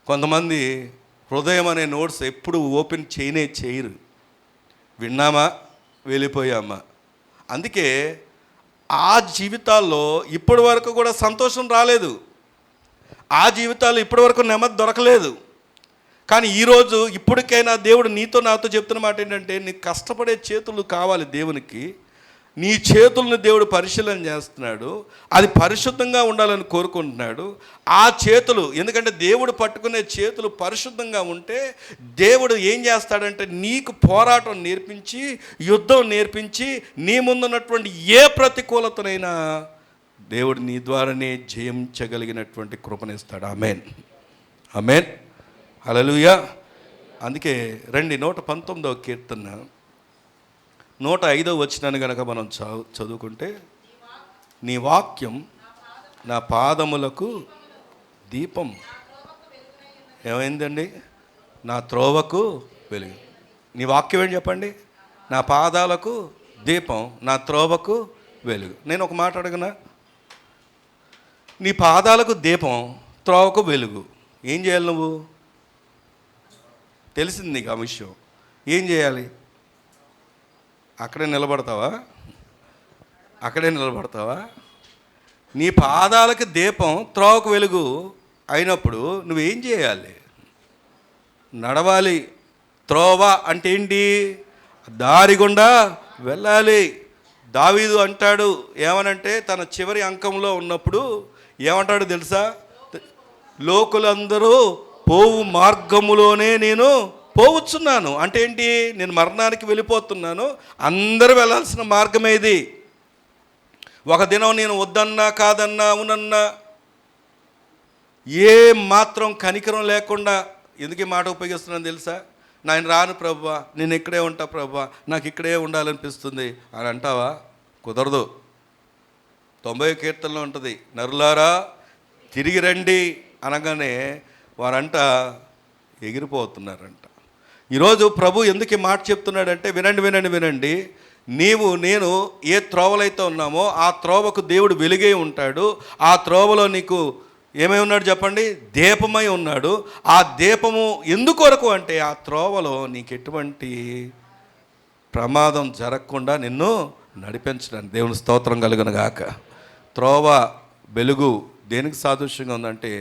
[SPEAKER 1] కొంతమంది హృదయం అనే నోట్స్ ఎప్పుడు ఓపెన్ చేయరు. విన్నామా, వెళ్ళిపోయామా. అందుకే ఆ జీవితాల్లో ఇప్పటి వరకు కూడా సంతోషం రాలేదు, ఆ జీవితాల్లో ఇప్పటి వరకు నెమ్మది దొరకలేదు. కానీ ఈరోజు ఇప్పటికైనా దేవుడు నీతో నాతో చెప్తున్న మాట ఏంటంటే, నీకు కష్టపడే చేతులు కావాలి దేవునికి. నీ చేతులను దేవుడు పరిశీలన చేస్తున్నాడు, అది పరిశుద్ధంగా ఉండాలని కోరుకుంటున్నాడు. ఆ చేతులు, ఎందుకంటే దేవుడు పట్టుకునే చేతులు పరిశుద్ధంగా ఉంటే దేవుడు ఏం చేస్తాడంటే, నీకు పోరాటం నేర్పించి, యుద్ధం నేర్పించి, నీ ముందున్నటువంటి ఏ ప్రతికూలతనైనా దేవుడు నీ ద్వారానే జయించగలిగినటువంటి కృపనిస్తాడు. ఆమేన్, ఆమేన్, హల్లెలూయా. అందుకే రండి 119వ కీర్తన 105వ వచనాన్ని కనుక మనం చదువుకుంటే, నీ వాక్యం నా పాదములకు దీపం. ఏమైందండి? నా త్రోవకు వెలుగు. నీ వాక్యం ఏంటి చెప్పండి? నా పాదాలకు దీపం, నా త్రోవకు వెలుగు. నేను ఒక మాట అడగనా? నీ పాదాలకు దీపం, త్రోవకు వెలుగు. ఏం చేయాలి నువ్వు? తెలిసింది నీకు ఆ విషయం. ఏం చేయాలి? అక్కడే నిలబడతావా? నీ పాదాలకు దీపం, త్రోవకు వెలుగు అయినప్పుడు నువ్వేం చేయాలి? నడవాలి. త్రోవ అంటే ఏంటి? దారి గుండా వెళ్ళాలి. దావీదు అంటాడు, ఏమనంటే తన చివరి అంకంలో ఉన్నప్పుడు ఏమంటాడు తెలుసా? లోకులందరూ పోవు మార్గములోనే నేను పోవచ్చున్నాను. అంటే ఏంటి? నేను మరణానికి వెళ్ళిపోతున్నాను, అందరూ వెళ్ళాల్సిన మార్గమే ఇది. ఒక దినం నేను వద్దన్నా, కాదన్నా, అవునన్నా, ఏ మాత్రం కనికరం లేకుండా, ఎందుకు ఈ మాట ఉపయోగిస్తున్నాను తెలుసా? నేను రాను ప్రభువా, నేను ఇక్కడే ఉంటా ప్రభువా, నాకు ఇక్కడే ఉండాలనిపిస్తుంది అని అంటావా? కుదరదు. 90వ కీర్తనలో ఉంటుంది, నరులారా తిరిగి రండి అనగానే వారంట ఎగిరిపోతున్నారంట. ఈరోజు ప్రభు ఎందుకు ఈ మాట చెప్తున్నాడంటే, వినండి, నేను ఏ త్రోవలైతే ఉన్నామో ఆ త్రోవకు దేవుడు వెలుగై ఉంటాడు. ఆ త్రోవలో నీకు ఏమై ఉన్నాడు చెప్పండి? దీపమై ఉన్నాడు. ఆ దీపము ఎందుకొరకు అంటే, ఆ త్రోవలో నీకు ఎటువంటి ప్రమాదం జరగకుండా నిన్ను నడిపించడానికి. దేవుని స్తోత్రం కలుగును గాక. త్రోవ వెలుగు దేనికి సాదృశ్యంగా ఉందంటే,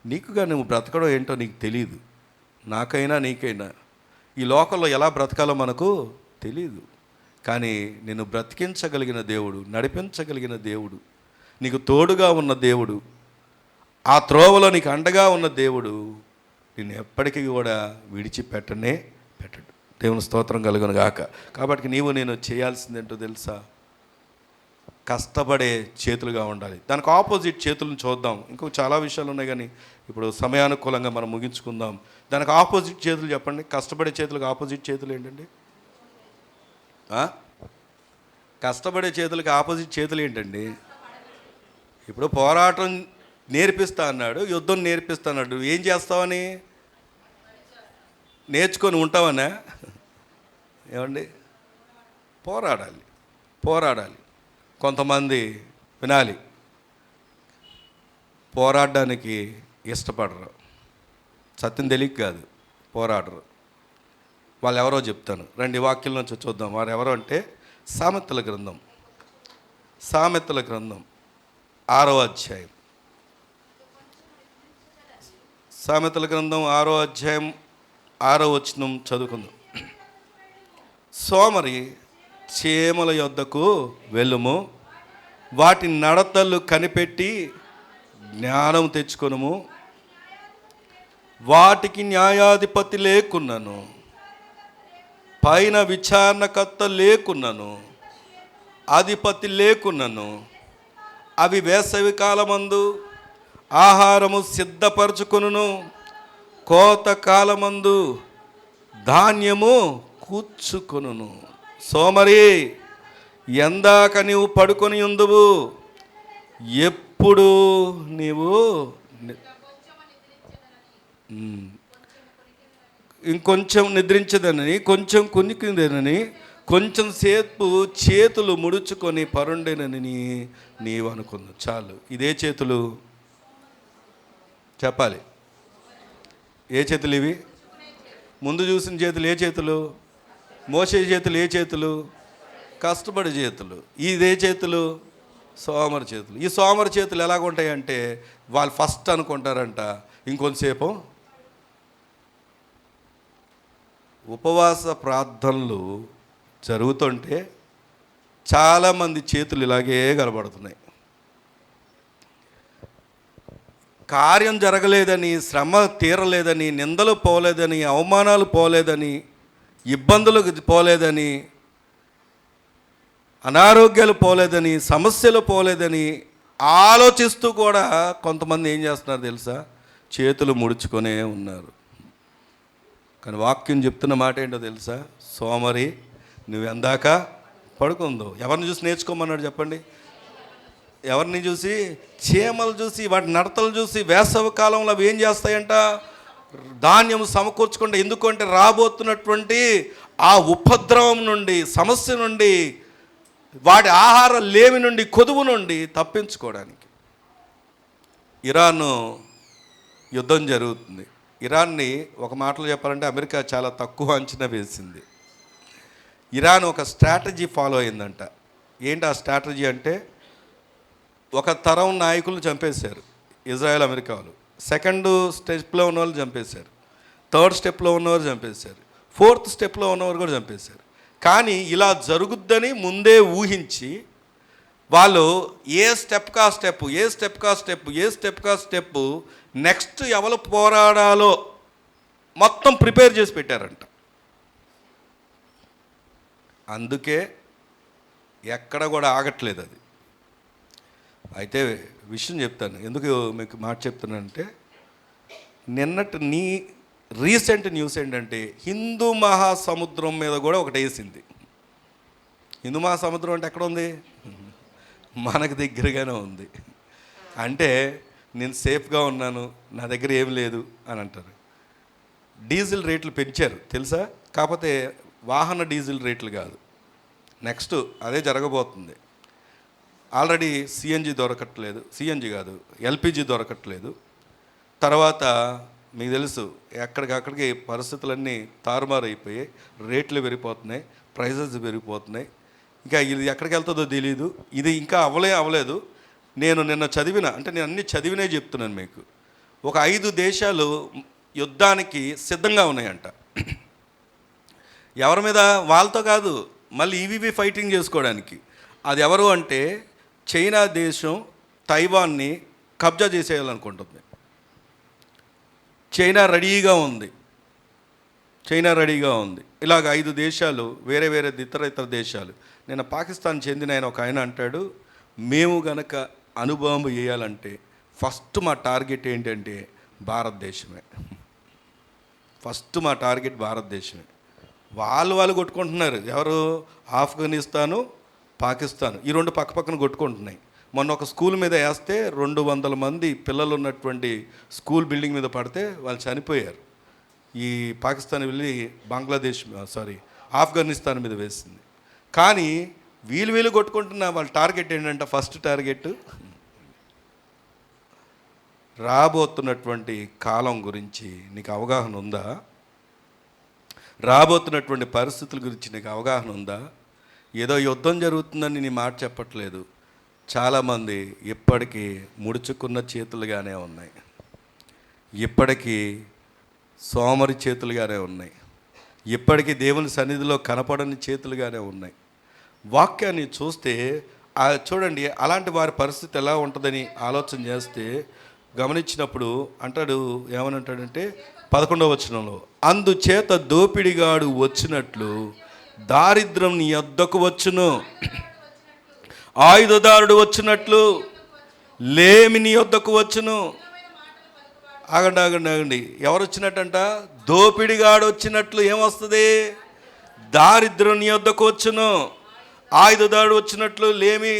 [SPEAKER 1] నీకుగా నువ్వు బ్రతకడం ఏంటో నీకు తెలియదు. నాకైనా నీకైనా ఈ లోకంలో ఎలా బ్రతకాలో మనకు తెలియదు. కానీ నిన్ను బ్రతికించగలిగిన దేవుడు, నడిపించగలిగిన దేవుడు, నీకు తోడుగా ఉన్న దేవుడు, ఆ త్రోవలో నీకు అండగా ఉన్న దేవుడు నిన్ను ఎప్పటికీ కూడా విడిచిపెట్టడు. దేవుని స్తోత్రం కలుగును గాక. కాబట్టి నేను చేయాల్సిందేంటో తెలుసా? కష్టపడే చేతులుగా ఉండాలి. దానికి ఆపోజిట్ చేతులను చూద్దాం. ఇంకో చాలా విషయాలు ఉన్నాయి, కానీ ఇప్పుడు సమయానుకూలంగా మనం ముగించుకుందాం. దానికి ఆపోజిట్ చేతులు చెప్పండి. కష్టపడే చేతులకు ఆపోజిట్ చేతులు ఏంటండి? కష్టపడే చేతులకి ఆపోజిట్ చేతులు ఏంటండి? ఇప్పుడు పోరాటం నేర్పిస్తా అన్నాడు, యుద్ధం నేర్పిస్తా అన్నాడు. ఏం చేస్తావని? నేర్చుకొని ఉంటావనా? ఏమండి? పోరాడాలి. కొంతమంది వినాలి, పోరాడడానికి ఇష్టపడరు. సత్యం తెలియక కాదు, పోరాడరు. వాళ్ళు ఎవరో చెప్తాను, రండి వాక్యం నుంచి చూద్దాం. వారు ఎవరో అంటే, సామెతల గ్రంథం 6వ అధ్యాయం. సామెతల గ్రంథం 6వ అధ్యాయం 6వ వచనం చదువుకుందాం. సోమరి చీమల యొద్దకు వెళ్ళుము, వాటి నడతలు కనిపెట్టి జ్ఞానం తెచ్చుకొనుము. వాటికి న్యాయాధిపతి లేకున్నను, పైన విచారణకర్త లేకున్నను, అధిపతి లేకున్నను, అవి వేసవి కాలమందు ఆహారము సిద్ధపరచుకొనును, కోత కాలమందు ధాన్యము కూర్చుకొనును. సోమరి, ఎందాక నీవు పడుకొని ఉందువు, ఎప్పుడు నీవు ఇంకొంచెం నిద్రించదనని, కొంచెం కునికిందనని, కొంచెం సేపు చేతులు ముడుచుకొని పరుండేనని నీవు అనుకుంది. చాలు. ఇదే చేతులు చెప్పాలి. ఏ చేతులు ఇవి? ముందు చూసిన చేతులు ఏ చేతులు? మోసే చేతులు ఏ చేతులు? కష్టపడే చేతులు. ఇదే చేతులు సోమరి చేతులు. ఈ సోమరి చేతులు ఎలాగుంటాయంటే వాళ్ళు ఫస్ట్ అనుకుంటారంట ఇంకొంతసేపు ఉపవాస ప్రార్థనలు జరుగుతుంటే చాలామంది చేతులు ఇలాగే కనబడుతున్నాయి. కార్యం జరగలేదని, శ్రమ తీరలేదని, నిందలు పోలేదని, అవమానాలు పోలేదని, ఇబ్బందులు పోలేదని, అనారోగ్యాలు పోలేదని, సమస్యలు పోలేదని ఆలోచిస్తూ కూడా కొంతమంది ఏం చేస్తున్నారు తెలుసా? చేతులు ముడుచుకొనే ఉన్నారు. కానీ వాక్యం చెప్తున్న మాట ఏంటో తెలుసా? సోమరి, నువ్వు ఎందాక పడుకుందో. ఎవరిని చూసి నేర్చుకోమన్నాడు చెప్పండి? ఎవరిని చూసి? చీమలు చూసి, వాటి నడతలు చూసి. వేసవి కాలంలో అవి ఏం చేస్తాయంట? ధాన్యం సమకూర్చుకుంటే. ఎందుకంటే రాబోతున్నటువంటి ఆ ఉపద్రవం నుండి, సమస్య నుండి, వాటి ఆహార లేమి నుండి, కొదువు నుండి తప్పించుకోవడానికి. ఇరాను యుద్ధం జరుగుతుంది. ఇరాన్ని ఒక మాటలో చెప్పాలంటే అమెరికా చాలా తక్కువ అంచనా వేసింది. ఇరాన్ ఒక స్ట్రాటజీ ఫాలో అయిందంట. ఏంటి ఆ స్ట్రాటజీ అంటే, ఒక తరం నాయకులను చంపేశారు ఇజ్రాయెల్ అమెరికా వాళ్ళు. సెకండ్ స్టెప్లో ఉన్నవాళ్ళు చంపేశారు, థర్డ్ స్టెప్లో ఉన్నవారు చంపేశారు, ఫోర్త్ స్టెప్లో ఉన్నవారు కూడా చంపేశారు. కానీ ఇలా జరుగుద్దని ముందే ఊహించి వాళ్ళు ఏ స్టెప్కా స్టెప్ నెక్స్ట్ ఎవరు పోరాడాలో మొత్తం ప్రిపేర్ చేసి పెట్టారంట. అందుకే ఎక్కడ కూడా ఆగట్లేదు అది. అయితే విషయం చెప్తాను, ఎందుకు మీకు మాట చెప్తున్నానంటే, రీసెంట్ న్యూస్ ఏంటంటే హిందూ మహాసముద్రం మీద కూడా ఒకటి వేసింది. హిందూ మహాసముద్రం అంటే ఎక్కడ ఉంది? మనకు దగ్గరగానే ఉంది. అంటే నేను సేఫ్గా ఉన్నాను, నా దగ్గర ఏం లేదు అని అంటారు. డీజిల్ రేట్లు పెంచారు తెలుసా? కాకపోతే వాహన డీజిల్ రేట్లు కాదు, నెక్స్ట్ అదే జరగబోతుంది. ఆల్రెడీ సిఎన్జి దొరకట్లేదు, సిఎన్జి కాదు ఎల్పిజి దొరకట్లేదు. తర్వాత మీకు తెలుసు ఎక్కడికక్కడికి పరిస్థితులన్నీ తారుమారు అయిపోయాయి, రేట్లు పెరిగిపోతున్నాయి, ప్రైజెస్ పెరిగిపోతున్నాయి. ఇంకా ఇది ఎక్కడికి వెళ్తుందో తెలియదు. ఇది ఇంకా అవ్వలేదు. నేను నిన్న చదివిన, అంటే నేను అన్ని చదివినే చెప్తున్నాను మీకు. ఒక 5 దేశాలు యుద్ధానికి సిద్ధంగా ఉన్నాయంట. ఎవరి మీద? వాళ్ళతో కాదు, మళ్ళీ ఈవీవి ఫైటింగ్ చేసుకోవడానికి. అది ఎవరు అంటే చైనా దేశం తైవాన్ని కబ్జా చేసేయాలనుకుంటుంది. చైనా రెడీగా ఉంది. ఇలాగ 5 దేశాలు, వేరే ఇతర దేశాలు. నేను పాకిస్తాన్ చెందిన ఒక ఆయన అంటాడు, మేము గనక అనుభవం చేయాలంటే ఫస్ట్ మా టార్గెట్ ఏంటంటే భారతదేశమే. మా టార్గెట్ భారతదేశమే. వాళ్ళు కొట్టుకుంటున్నారు. ఎవరు? ఆఫ్ఘనిస్తాను, పాకిస్తాన్, ఈ 2 పక్కన కొట్టుకుంటున్నాయి. మొన్న ఒక స్కూల్ మీద వేస్తే 200 మంది పిల్లలు ఉన్నటువంటి స్కూల్ బిల్డింగ్ మీద పడితే వాళ్ళు చనిపోయారు. ఈ పాకిస్తాన్ వెళ్ళి ఆఫ్ఘనిస్తాన్ మీద వేసింది. కానీ వీళ్ళు కొట్టుకుంటున్న వాళ్ళ టార్గెట్ ఏంటంటే, ఫస్ట్ టార్గెట్ రాబోతున్నటువంటి కాలం గురించి నీకు అవగాహన ఉందా? రాబోతున్నటువంటి పరిస్థితుల గురించి నీకు అవగాహన ఉందా? ఏదో యుద్ధం జరుగుతుందని నీ మాట చెప్పట్లేదు. చాలామంది ఇప్పటికీ ముడుచుకున్న చేతులుగానే ఉన్నాయి, ఇప్పటికీ సోమరి చేతులుగానే ఉన్నాయి, ఇప్పటికీ దేవుని సన్నిధిలో కనపడని చేతులుగానే ఉన్నాయి. వాక్యాన్ని చూస్తే చూడండి, అలాంటి వారి పరిస్థితి ఎలా ఉంటుందని ఆలోచన చేస్తే గమనించినప్పుడు అంటాడు, ఏమని అంటాడంటే 11వ వచనంలో, అందుచేత దోపిడిగాడు వచ్చినట్లు దారిద్ర్యం నీ యొద్దకు వచ్చును, ఆయుధదారుడు వచ్చినట్లు లేమి నీ యొద్దకు వచ్చును. ఆగండి, ఎవరు వచ్చినట్టంట? దోపిడిగాడు వచ్చినట్లు ఏమొస్తుంది? దారిద్ర్యం నీ యొద్దకు వచ్చును, ఆయుధదారుడు వచ్చినట్లు లేమి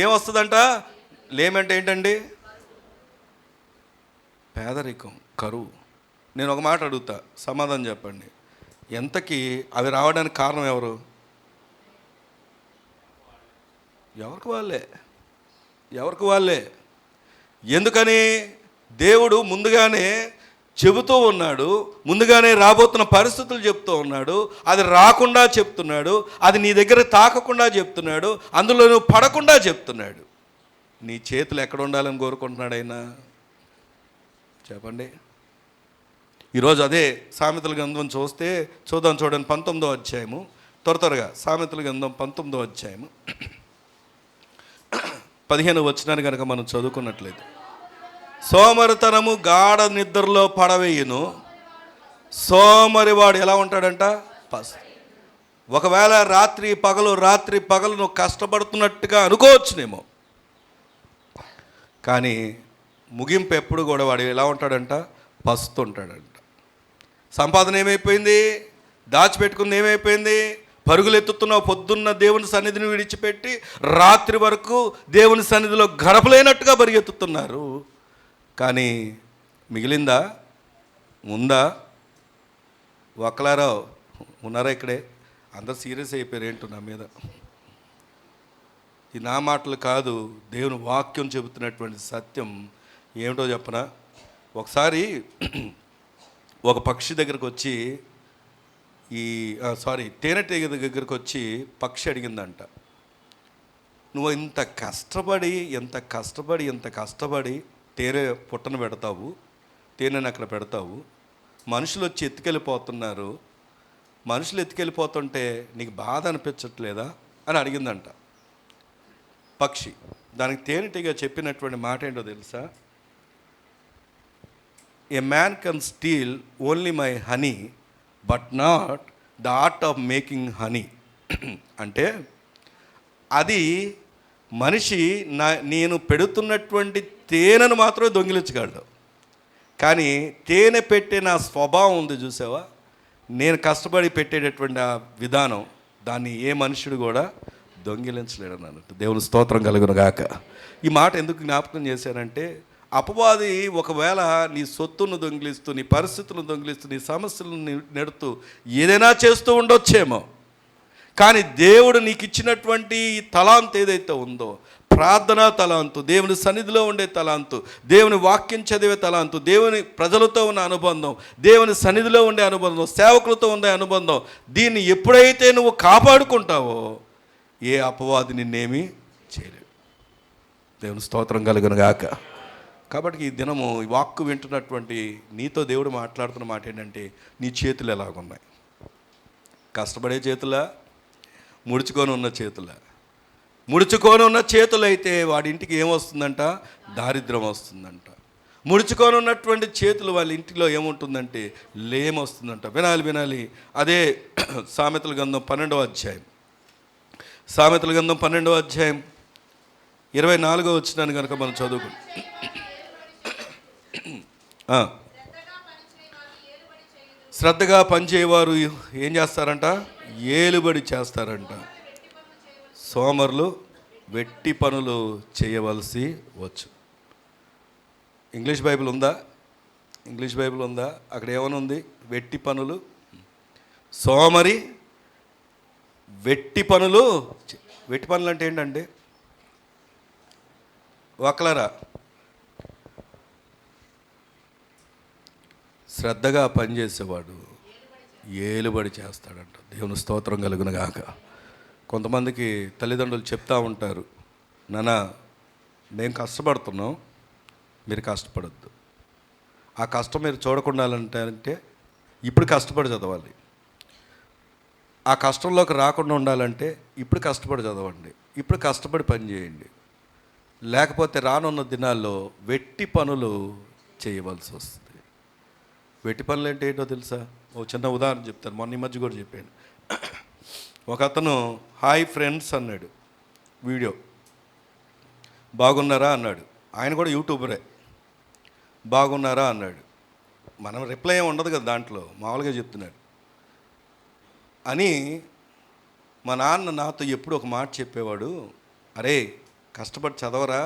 [SPEAKER 1] ఏమొస్తుందంట? లేమి అంటే ఏంటండి? పేదరికం, కరువు. నేను ఒక మాట అడుగుతా, సమాధానం చెప్పండి. ఎంతకీ అవి రావడానికి కారణం ఎవరు? ఎవరికి వాళ్ళే. ఎందుకని? దేవుడు ముందుగానే చెబుతూ ఉన్నాడు, ముందుగానే రాబోతున్న పరిస్థితులు చెప్తూ ఉన్నాడు, అది రాకుండా చెప్తున్నాడు, అది నీ దగ్గర తాకకుండా చెప్తున్నాడు, అందులో నువ్వు పడకుండా చెప్తున్నాడు. నీ చేతులు ఎక్కడ ఉండాలని కోరుకుంటున్నాడు ఆయన? చెప్పండి. ఈరోజు అదే సామెతల గ్రంథం చూద్దాం చూడండి, 19వ అధ్యాయము. త్వరగా సామెతల గ్రంథం 19వ అధ్యాయము 15వ వచనాన్ని కనుక మనం చదువుకున్నట్లయితే, సోమరితనము గాఢ నిద్రలో పడవేయును, సోమరివాడు ఎలా ఉంటాడంట? ఒకవేళ రాత్రి పగలు నువ్వు కష్టపడుతున్నట్టుగా అనుకోవచ్చునేమో, కానీ ముగింపు ఎప్పుడు కూడా వాడు ఎలా ఉంటాడంట? పస్తుంటాడంట. సంపాదన ఏమైపోయింది? దాచిపెట్టుకుంది ఏమైపోయింది? పరుగులు ఎత్తుతున్నావు, పొద్దున్న దేవుని సన్నిధిని విడిచిపెట్టి రాత్రి వరకు దేవుని సన్నిధిలో గడపలేనట్టుగా పరిగెత్తుతున్నారు. కానీ మిగిలిందా? ఉందా? ఒక్కలారా ఉన్నారా ఇక్కడే? అందరు సీరియస్ అయిపోయారు ఏంటో నా మీద. ఇది నా మాటలు కాదు, దేవుని వాక్యం చెబుతున్నటువంటి సత్యం. ఏమిటో చెప్పనా? ఒకసారి ఒక పక్షి దగ్గరకు వచ్చి తేనెటీగ దగ్గరకు వచ్చి పక్షి అడిగిందంట, నువ్వు ఇంత కష్టపడి తేనె పుట్టను పెడతావు, తేనెని అక్కడ పెడతావు, మనుషులు వచ్చి ఎత్తుకెళ్ళిపోతున్నారు, మనుషులు ఎత్తుకెళ్ళిపోతుంటే నీకు బాధ అనిపించట్లేదా అని అడిగిందంట పక్షి. దానికి తేనెటీగ చెప్పినటువంటి మాట ఏంటో తెలుసా? ఏ man can steel only my honey but not the art of making honey. అంటే అది మనిషి నేను పెడుతున్నటువంటి తేనెను మాత్రమే దొంగిలించగలడు, కానీ తేనె పెట్టే నా స్వభావం ఉంది చూసావా, నేను కష్టపడి పెట్టేటటువంటి ఆ విధానం, దాన్ని ఏ మనుషుడు కూడా దొంగిలించలేడు అన్నట్టు. దేవుని స్తోత్రం కలుగును గాక. ఈ మాట ఎందుకు జ్ఞాపకం చేశానంటే, అపవాది ఒకవేళ నీ సొత్తును దొంగిలిస్తూ, నీ పరిస్థితులను దొంగిలిస్తూ, నీ సమస్యలను నెడుతూ ఏదైనా చేస్తూ ఉండొచ్చేమో, కానీ దేవుడు నీకు ఇచ్చినటువంటి తలాంత్ ఏదైతే ఉందో, ప్రార్థనా తలాంతు, దేవుని సన్నిధిలో ఉండే తలాంతు, దేవుని వాక్యం చదివే తలాంతు, దేవుని ప్రజలతో ఉన్న అనుబంధం, దేవుని సన్నిధిలో ఉండే అనుబంధం, సేవకులతో ఉండే అనుబంధం, దీన్ని ఎప్పుడైతే నువ్వు కాపాడుకుంటావో ఏ అపవాది నిన్నేమీ చేయలేడు. దేవుని స్తోత్రం కలుగును గాక. కాబట్టి ఈ దినము ఈ వాక్కు వింటున్నటువంటి నీతో దేవుడు మాట్లాడుతున్న మాట ఏంటంటే, నీ చేతులు ఎలాగున్నాయి? కష్టపడే చేతులా? ముడుచుకొని ఉన్న చేతులైతే వాడి ఇంటికి ఏమొస్తుందంట? దారిద్ర్యం వస్తుందంట. ముడుచుకొని ఉన్నటువంటి చేతులు వాళ్ళ ఇంటిలో ఏముంటుందంటే లేమొస్తుందంట. వినాలి. అదే సామెతల గ్రంథం 12వ అధ్యాయం, 24వ వచనాన్ని కనుక మనం చదువుకుంటాం. శ్రద్ధగా పనిచేయవారు ఏం చేస్తారంట? ఏలుబడి చేస్తారంట. సోమరులు వెట్టి పనులు చేయవలసి వచ్చు. ఇంగ్లీష్ బైబిల్ ఉందా? అక్కడ ఏమైనా ఉంది? వెట్టి పనులు. సోమరి వెట్టి పనులు అంటే ఏంటంటే, ఒకలరా శ్రద్ధగా పనిచేసేవాడు ఏలుబడి చేస్తాడంట. దేవుని స్తోత్రం కలుగును గాక. కొంతమందికి తల్లిదండ్రులు చెప్తా ఉంటారు, నాన్న మేము కష్టపడుతున్నాం, మీరు కష్టపడద్దు, ఆ కష్టం మీరు చూడకుండా అంటే ఇప్పుడు కష్టపడి చదవాలి, ఆ కష్టంలోకి రాకుండా ఉండాలంటే ఇప్పుడు కష్టపడి చదవండి, ఇప్పుడు కష్టపడి పని చేయండి. లేకపోతే రానున్న దినాల్లో వెట్టి పనులు చేయవలసి వస్తుంది. వెట్టి పనులు అంటే ఏంటో తెలుసా? ఓ చిన్న ఉదాహరణ చెప్తాను. మొన్న ఈ మధ్య కూడా చెప్పాను. ఒక అతను హాయ్ ఫ్రెండ్స్ అన్నాడు, వీడియో బాగున్నారా అన్నాడు. ఆయన కూడా యూట్యూబరే. బాగున్నారా అన్నాడు. మనం రిప్లై ఏమి ఉండదు కదా దాంట్లో, మామూలుగా చెప్తున్నాడు అని. మా నాన్న నాతో ఎప్పుడు ఒక మాట చెప్పేవాడు, అరే కష్టపడి చదవరా,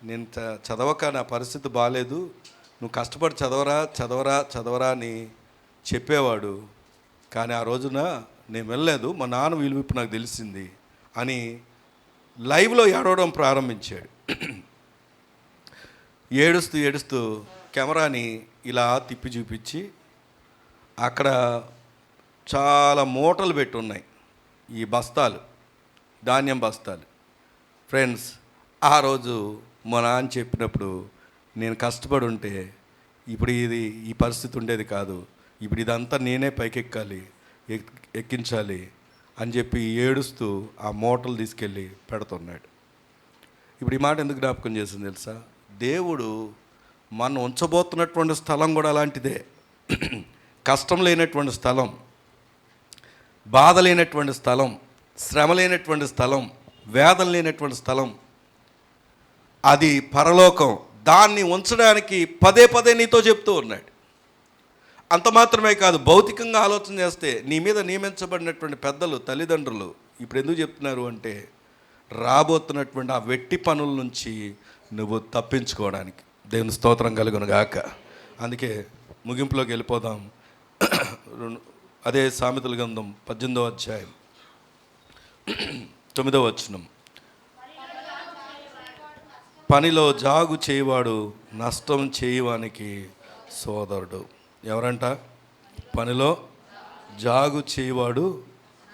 [SPEAKER 1] నేను చదవక నా పరిస్థితి బాగాలేదు, నువ్వు కష్టపడి చదవరా చదవరా చదవరా అని చెప్పేవాడు. కానీ ఆ రోజున నేను వెళ్ళలేదు, మా నాన్న విలువ ఇప్పుడు నాకు తెలిసింది అని లైవ్లో ఏడవడం ప్రారంభించాడు. ఏడుస్తూ ఏడుస్తూ కెమెరాని ఇలా తిప్పి చూపించి, అక్కడ చాలా మూటలు పెట్టి ఉన్నాయి ఈ బస్తాలు, ధాన్యం బస్తాలు. ఫ్రెండ్స్, ఆ రోజు మా నాన్న చెప్పినప్పుడు నేను కష్టపడి ఉంటే ఇప్పుడు ఈ పరిస్థితి ఉండేది కాదు, ఇప్పుడు ఇదంతా నేనే పైకెక్కాలి, ఎక్కించాలి అని చెప్పి ఏడుస్తూ ఆ మూటలు తీసుకెళ్ళి పెడుతున్నాడు. ఇప్పుడు ఈ మాట ఎందుకు జ్ఞాపకం చేసింది తెలుసా? దేవుడు మనం ఉంచబోతున్నటువంటి స్థలం కూడా అలాంటిదే. కష్టం లేనటువంటి స్థలం, బాధ లేనటువంటి స్థలం, శ్రమ లేనటువంటి స్థలం, వేదన లేనటువంటి స్థలం, అది పరలోకం. దాన్ని ఉంచడానికి పదే పదే నీతో చెప్తూ ఉన్నాడు. అంత మాత్రమే కాదు, భౌతికంగా ఆలోచన చేస్తే నీ మీద నియమించబడినటువంటి పెద్దలు, తల్లిదండ్రులు ఇప్పుడు ఎందుకు చెప్తున్నారు అంటే, రాబోతున్నటువంటి ఆ వెట్టి పనుల నుంచి నువ్వు తప్పించుకోవడానికి. దేవుని స్తోత్రం కలుగును గాక. అందుకే ముగింపులోకి వెళ్ళిపోదాం. అదే సామెతల గ్రంథం 18వ అధ్యాయం 9వ వచనం. పనిలో జాగు చేయవాడు నష్టం చేయవానికి సోదరుడు. ఎవరంట? పనిలో జాగు చేయవాడు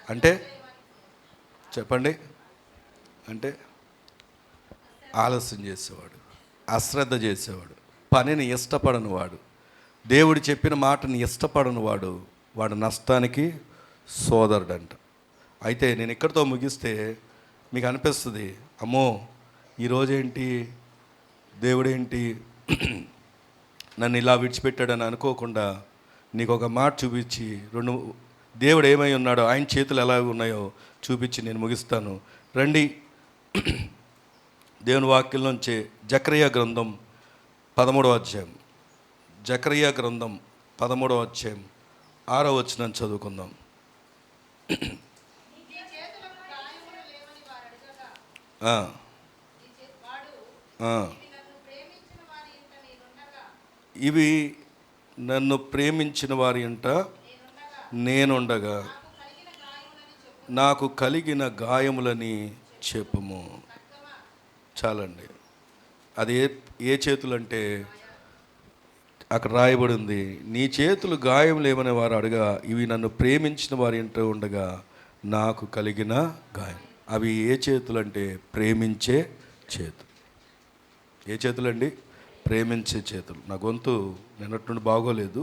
[SPEAKER 1] అంటే చెప్పండి. అంటే ఆలస్యం చేసేవాడు, అశ్రద్ధ చేసేవాడు, పనిని ఇష్టపడని వాడు, దేవుడు చెప్పిన మాటని ఇష్టపడని వాడు, వాడు నష్టానికి సోదరుడంట. అయితే నేను ఇక్కడితో ముగిస్తే మీకు అనిపిస్తుంది, అమ్మో ఈరోజేంటి దేవుడేంటి నన్ను ఇలా విడిచిపెట్టాడని అనుకోకుండా నీకు ఒక మాట చూపించి, దేవుడు ఏమై ఉన్నాడో, ఆయన చేతులు ఎలా ఉన్నాయో చూపించి నేను ముగిస్తాను. రండి, దేవుని వాక్యం నుంచి జకరియా గ్రంథం 13వ అధ్యాయం, జకరియా గ్రంథం 13వ అధ్యాయం 6వ వచనం చదువుకుందాం. ఇవి నన్ను ప్రేమించిన వారి ఇంట నేనుండగా నాకు కలిగిన గాయములని చెప్పుము. చాలండి. అది ఏ చేతులు అంటే అక్కడ రాయబడి ఉంది, నీ చేతులు గాయం లేవని వారు అడగా ఇవి నన్ను ప్రేమించిన వారి ఇంట ఉండగా నాకు కలిగిన గాయం. అవి ఏ చేతులు అంటే ప్రేమించే చేతులు. ఏ చేతులండి? ప్రేమించే చేతులు. నా గొంతు నిన్నటి నుండి బాగోలేదు.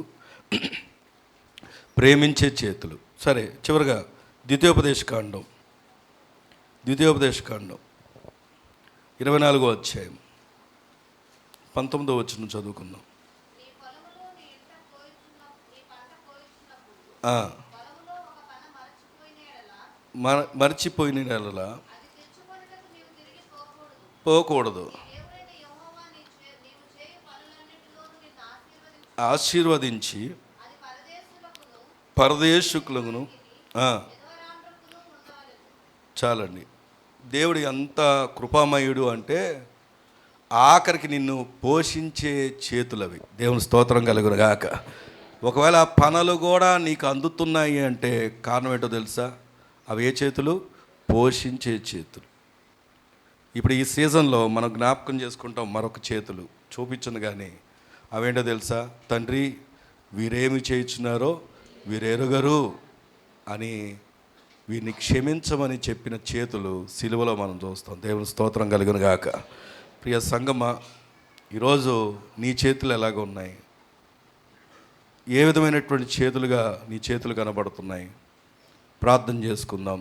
[SPEAKER 1] ప్రేమించే చేతులు. సరే, చివరిగా ద్వితీయోపదేశకాండం 24వ అధ్యాయం 19వ వచనం చదువుకుందాం. మర్చిపోయిన నెలలా పోకూడదు, ఆశీర్వదించి పరదేశుకులను. చాలండి. దేవుడు ఎంత కృపామయుడు అంటే ఆఖరికి నిన్ను పోషించే చేతులవి. దేవుని స్తోత్రం కలుగును గాక. ఒకవేళ ఆ పనులు కూడా నీకు అందుతున్నాయి అంటే కారణం ఏంటో తెలుసా? అవి ఏ చేతులు? పోషించే చేతులు. ఇప్పుడు ఈ సీజన్లో మనం జ్ఞాపకం చేసుకుంటాం మరొక చేతులు చూపించను, కానీ అవేంటో తెలుసా? తండ్రి వీరేమి చేయించున్నారో వీరెరుగరు అని వీరిని క్షమించమని చెప్పిన చేతులు సిలువలో మనం చూస్తాం. దేవుని స్తోత్రం కలుగును గాక. ప్రియ సంగమా, ఈరోజు నీ చేతులు ఎలాగ ఉన్నాయి? ఏ విధమైనటువంటి చేతులుగా నీ చేతులు కనబడుతున్నాయి? ప్రార్థన చేసుకుందాం.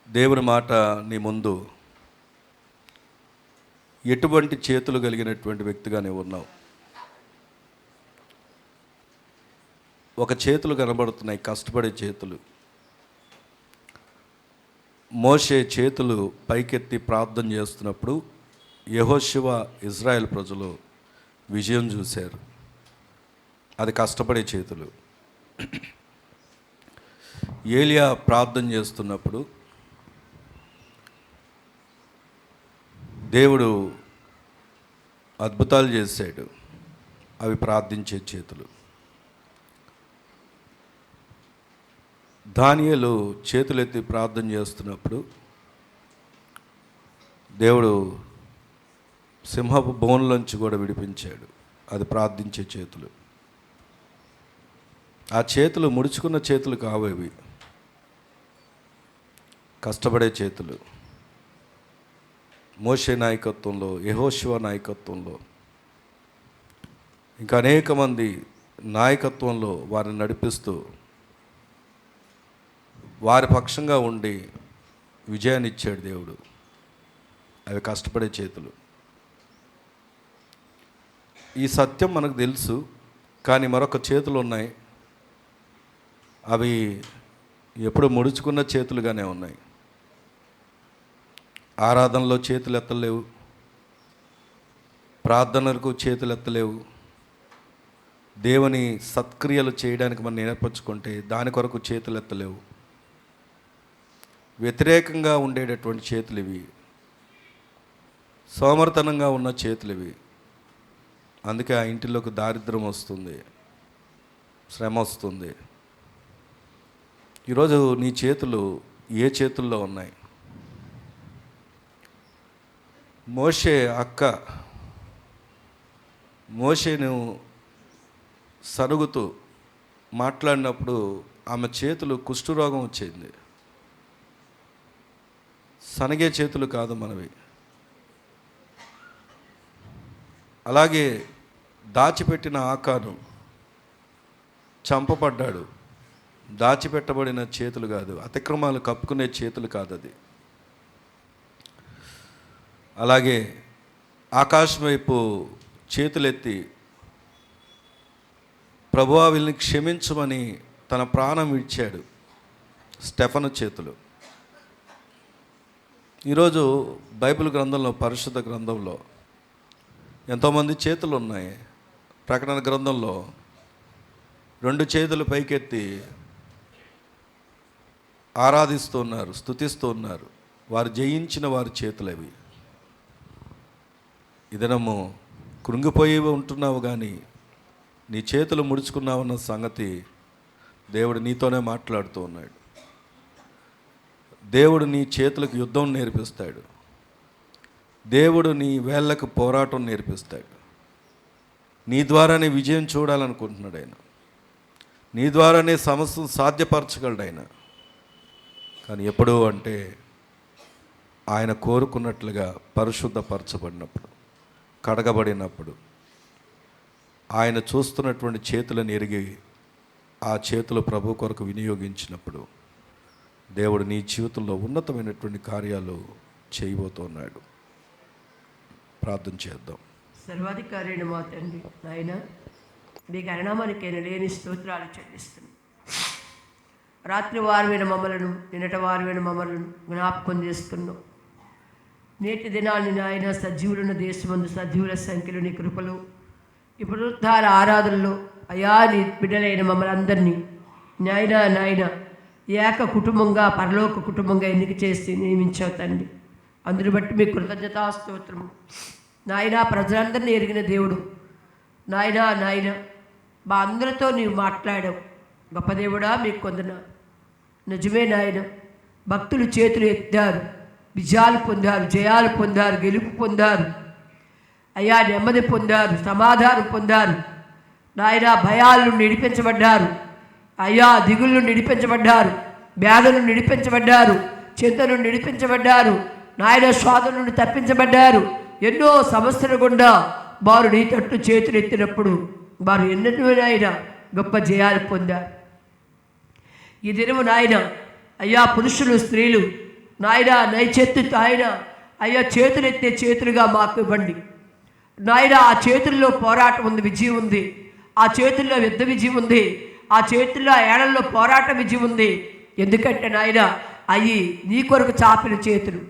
[SPEAKER 1] దేవుని మాట నీ ముందు, ఎటువంటి చేతులు కలిగినటువంటి వ్యక్తిగా నీవు ఉన్నావు? ఒక చేతులు కనబడుతున్నాయి, కష్టపడే చేతులు. మోషే చేతులు పైకెత్తి ప్రార్థన చేస్తున్నప్పుడు యెహోషువ ఇజ్రాయెల్ ప్రజలు విజయం చూశారు. అది కష్టపడే చేతులు. ఏలియా ప్రార్థన చేస్తున్నప్పుడు దేవుడు అద్భుతాలు చేశాడు. అవి ప్రార్థించే చేతులు. దానియేలు చేతులెత్తి ప్రార్థన చేస్తున్నప్పుడు దేవుడు సింహపు బోన్లోంచి కూడా విడిపించాడు. అది ప్రార్థించే చేతులు. ఆ చేతులు ముడుచుకున్న చేతులు కావేవి, కష్టపడే చేతులు. మోషే నాయకత్వంలో, యెహోషువ నాయకత్వంలో, ఇంకా అనేక మంది నాయకత్వంలో వారిని నడిపిస్తూ వారి పక్షంగా ఉండి విజయాన్ని ఇచ్చాడు దేవుడు. అవి కష్టపడే చేతులు. ఈ సత్యం మనకు తెలుసు, కానీ మరొక చేతులు ఉన్నాయి. అవి ఎప్పుడు ముడుచుకున్న చేతులుగానే ఉన్నాయి. ఆరాధనలో చేతులు ఎత్తలేవు, ప్రార్థనలకు చేతులు ఎత్తలేవు. దేవుని సత్క్రియలు చేయడానికి మనం నేర్పరచుకుంటే దాని కొరకు చేతులు ఎత్తలేవు. వ్యతిరేకంగా ఉండేటటువంటి చేతులు ఇవి. సోమర్తనంగా ఉన్న చేతులు ఇవి. అందుకే ఆ ఇంటిలోకి దారిద్ర్యం వస్తుంది, శ్రమ వస్తుంది. ఈరోజు నీ చేతులు ఏ చేతుల్లో ఉన్నాయి? మోషే అక్క మోషేను సరుగుతూ మాట్లాడినప్పుడు ఆమె చేతులు కుష్ఠరోగం వచ్చింది. సనగే చేతులు కాదు మనవి. అలాగే దాచిపెట్టిన ఆకాను చంపబడ్డాడు. దాచిపెట్టబడిన చేతులు కాదు, అతిక్రమాలు కప్పుకునే చేతులు కాదు అది. అలాగే ఆకాశం వైపు చేతులెత్తి ప్రభువా వీళ్ళని క్షమించమని తన ప్రాణం విడిచాడు స్టెఫను చేతులు. ఈరోజు బైబిల్ గ్రంథంలో, పరిశుద్ధ గ్రంథంలో ఎంతోమంది చేతులు ఉన్నాయి. ప్రకటన గ్రంథంలో 2 చేతులు పైకెత్తి ఆరాధిస్తూ ఉన్నారు, స్తుతిస్తూ ఉన్నారు. వారు జయించిన వారి చేతులు అవి. ఇదనము కృంగిపోయి ఉంటున్నావు, కానీ నీ చేతులు ముడుచుకున్నావన్న సంగతి దేవుడు నీతోనే మాట్లాడుతూ ఉన్నాడు. దేవుడు నీ చేతులకు యుద్ధం నేర్పిస్తాడు. దేవుడు నీ వేళ్ళకు పోరాటం నేర్పిస్తాడు. నీ ద్వారానే విజయం చూడాలనుకుంటున్నాడు ఆయన. నీ ద్వారానే సమస్యను సాధ్యపరచగలడు ఆయన. కానీ ఎప్పుడు అంటే ఆయన కోరుకున్నట్లుగా పరిశుద్ధపరచబడినప్పుడు, కడగబడినప్పుడు, ఆయన చూస్తున్నటువంటి చేతులను ఎరిగి ఆ చేతులు ప్రభు కొరకు వినియోగించినప్పుడు దేవుడు నీ జీవితంలో ఉన్నతమైనటువంటి కార్యాలు చేయబోతున్నాడు. ప్రార్థన చేద్దాం.
[SPEAKER 2] సర్వాధికారైన మా తండ్రి, నాయన మీకు అరణామానికి లేని స్తోత్రాలు చెల్లిస్తున్నాం. రాత్రి వారమైన మమ్మలను, నిన్నటి వారమైన మమ్మలను జ్ఞాపకం చేసుకున్నాం. నేటి దినాన్ని నాయన సజీవులను దేశమందు సజీవుల సంఖ్యలో నీ కృపలు, ఈ పునరుద్ధార ఆరాధనలో అయా నీ బిడ్డలైన మమ్మల్ని అందరినీ నాయన ఏక కుటుంబంగా, పరలోక కుటుంబంగా ఎన్నిక చేసి నియమించావు తండ్రి. అందుని బట్టి మీ కృతజ్ఞతాస్తోత్రము. నాయన ప్రజలందరినీ ఎరిగిన దేవుడు, నాయన మా అందరితో నీవు మాట్లాడావు. గొప్ప దేవుడా మీకు కొందనాలు. నిజమే నాయన, భక్తులు చేతులు ఎత్తారు, విజయాలు పొందారు, జయాలు పొందారు, గెలుపు పొందారు, అయ్యా నెమ్మది పొందారు, సమాధానం పొందారు. నాయన భయాల నుండి నిడిపించబడ్డారు, అయ్యా దిగుళ్ళు నిడిపించబడ్డారు, వ్యాధులు నిడిపించబడ్డారు, చింత నుండి నిడిపించబడ్డారు, నాయన శోధన నుండి తప్పించబడ్డారు. ఎన్నో సమస్యల గుండా వారు నీ తట్టు చేతులు ఎత్తినప్పుడు వారు ఎన్నైనా గొప్ప జయాలు పొందారు. ఈ దినము నాయన అయ్యా పురుషులు స్త్రీలు నాయన నైచెత్తు ఆయన అయ్యా చేతులు ఎత్తే చేతులుగా మాకు ఇవ్వండి నాయన. ఆ చేతుల్లో పోరాటం ఉంది, విజయం ఉంది. ఆ చేతుల్లో యుద్ధ విజయం ఉంది. ఆ చేతుల్లో ఏళ్లలో పోరాట విజయం ఉంది. ఎందుకంటే నాయన అయ్యి నీ కొరకు చాపిన చేతులు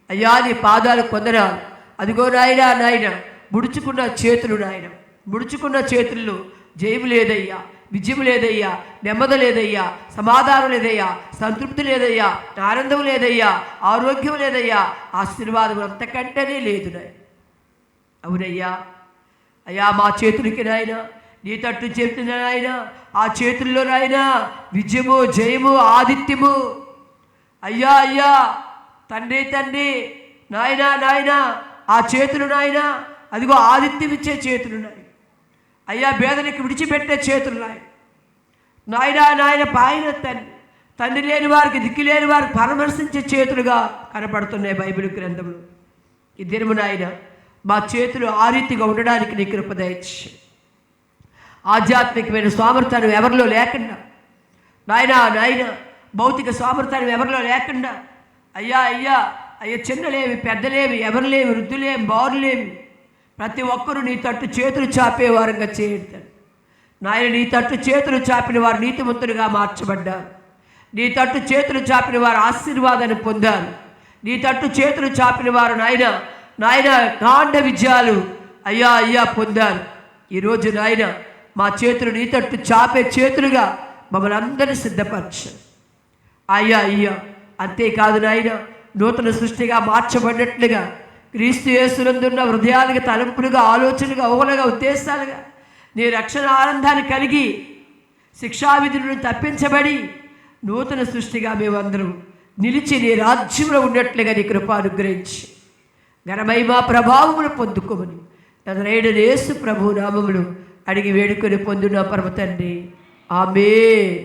[SPEAKER 2] అయ్యా, నీ పాదాలు కొందనాలు. అదిగో నాయన నాయన ముడుచుకున్న చేతులు నాయన, ముడుచుకున్న చేతుల్లో జయము లేదయ్యా, విజయం లేదయ్యా, నెమ్మది లేదయ్యా, సమాధానం లేదయ్యా, సంతృప్తి లేదయ్యా, ఆనందం లేదయ్యా, ఆరోగ్యం లేదయ్యా, ఆశీర్వాదం అంతకంటేనే లేదు నాయన. అవునయ్యా అయ్యా మా చేతులకి నాయన నీ తట్టు చెప్తున్న నాయన, ఆ చేతుల్లో నాయన విజయము, జయము, ఆదిత్యము. అయ్యా అయ్యా తండ్రి తండ్రి నాయన నాయన ఆ చేతులు నాయన అదిగో ఆదిత్యం ఇచ్చే చేతులు నాయన. అయ్యా పేదలకు విడిచిపెట్టే చేతులు నాయన. నాయన నాయన పాయన తండ్రి లేని వారికి, దిక్కు లేని వారికి పరామర్శించే చేతులుగా కనపడుతున్నాయి బైబిల్ గ్రంథంలో. ఈ దినము నాయన మా చేతులు ఆ రీతిగా ఉండడానికి నీ కృప దయచేయి. ఆధ్యాత్మికమైన సామర్థ్యం ఎవరిలో లేకుండా నాయన నాయన భౌతిక సామర్థ్యం ఎవరిలో లేకుండా అయ్యా అయ్యా అయ్యా చిన్నలేవి పెద్దలేవి ఎవరు లేవి, వృద్ధులేమి బారులేమి, ప్రతి ఒక్కరూ నీ తట్టు చేతులు చాపేవారంగా చేయడతాడు నాయన. నీ తట్టు చేతులు చాపిన వారు నీతిమంతులుగా మార్చబడ్డారు. నీ తట్టు చేతులు చాపిన వారు ఆశీర్వాదాన్ని పొందారు. నీ తట్టు చేతులు చాపిన వారు నాయన నాయన కాండ విజయాలు అయ్యా అయ్యా పొందారు. ఈరోజు నాయన మా చేతులు నీ తట్టు చాపే చేతులుగా మమ్మల్ని అందరినీ సిద్ధపరచారు అయ్యా అయ్యా. అంతేకాదు నాయన నూతన సృష్టిగా మార్చబడినట్లుగా క్రీస్తు యేసునందున్న హృదయాలుగా, తలంపులుగా, ఆలోచనలుగా, ఊహలుగా, ఉద్దేశాలుగా నీ రక్షణ ఆనందాన్ని కలిగి శిక్షావిధులను తప్పించబడి నూతన సృష్టిగా మేమందరం నిలిచి నీ రాజ్యంలో ఉన్నట్లుగా నీ కృప అనుగ్రహించి ఘనమహిమ ప్రభావములు పొందుకోమని నజరేయుడైన యేసు ప్రభు నామములో అడిగి వేడుకొని పొందున పరమ తండ్రి. ఆమేన్.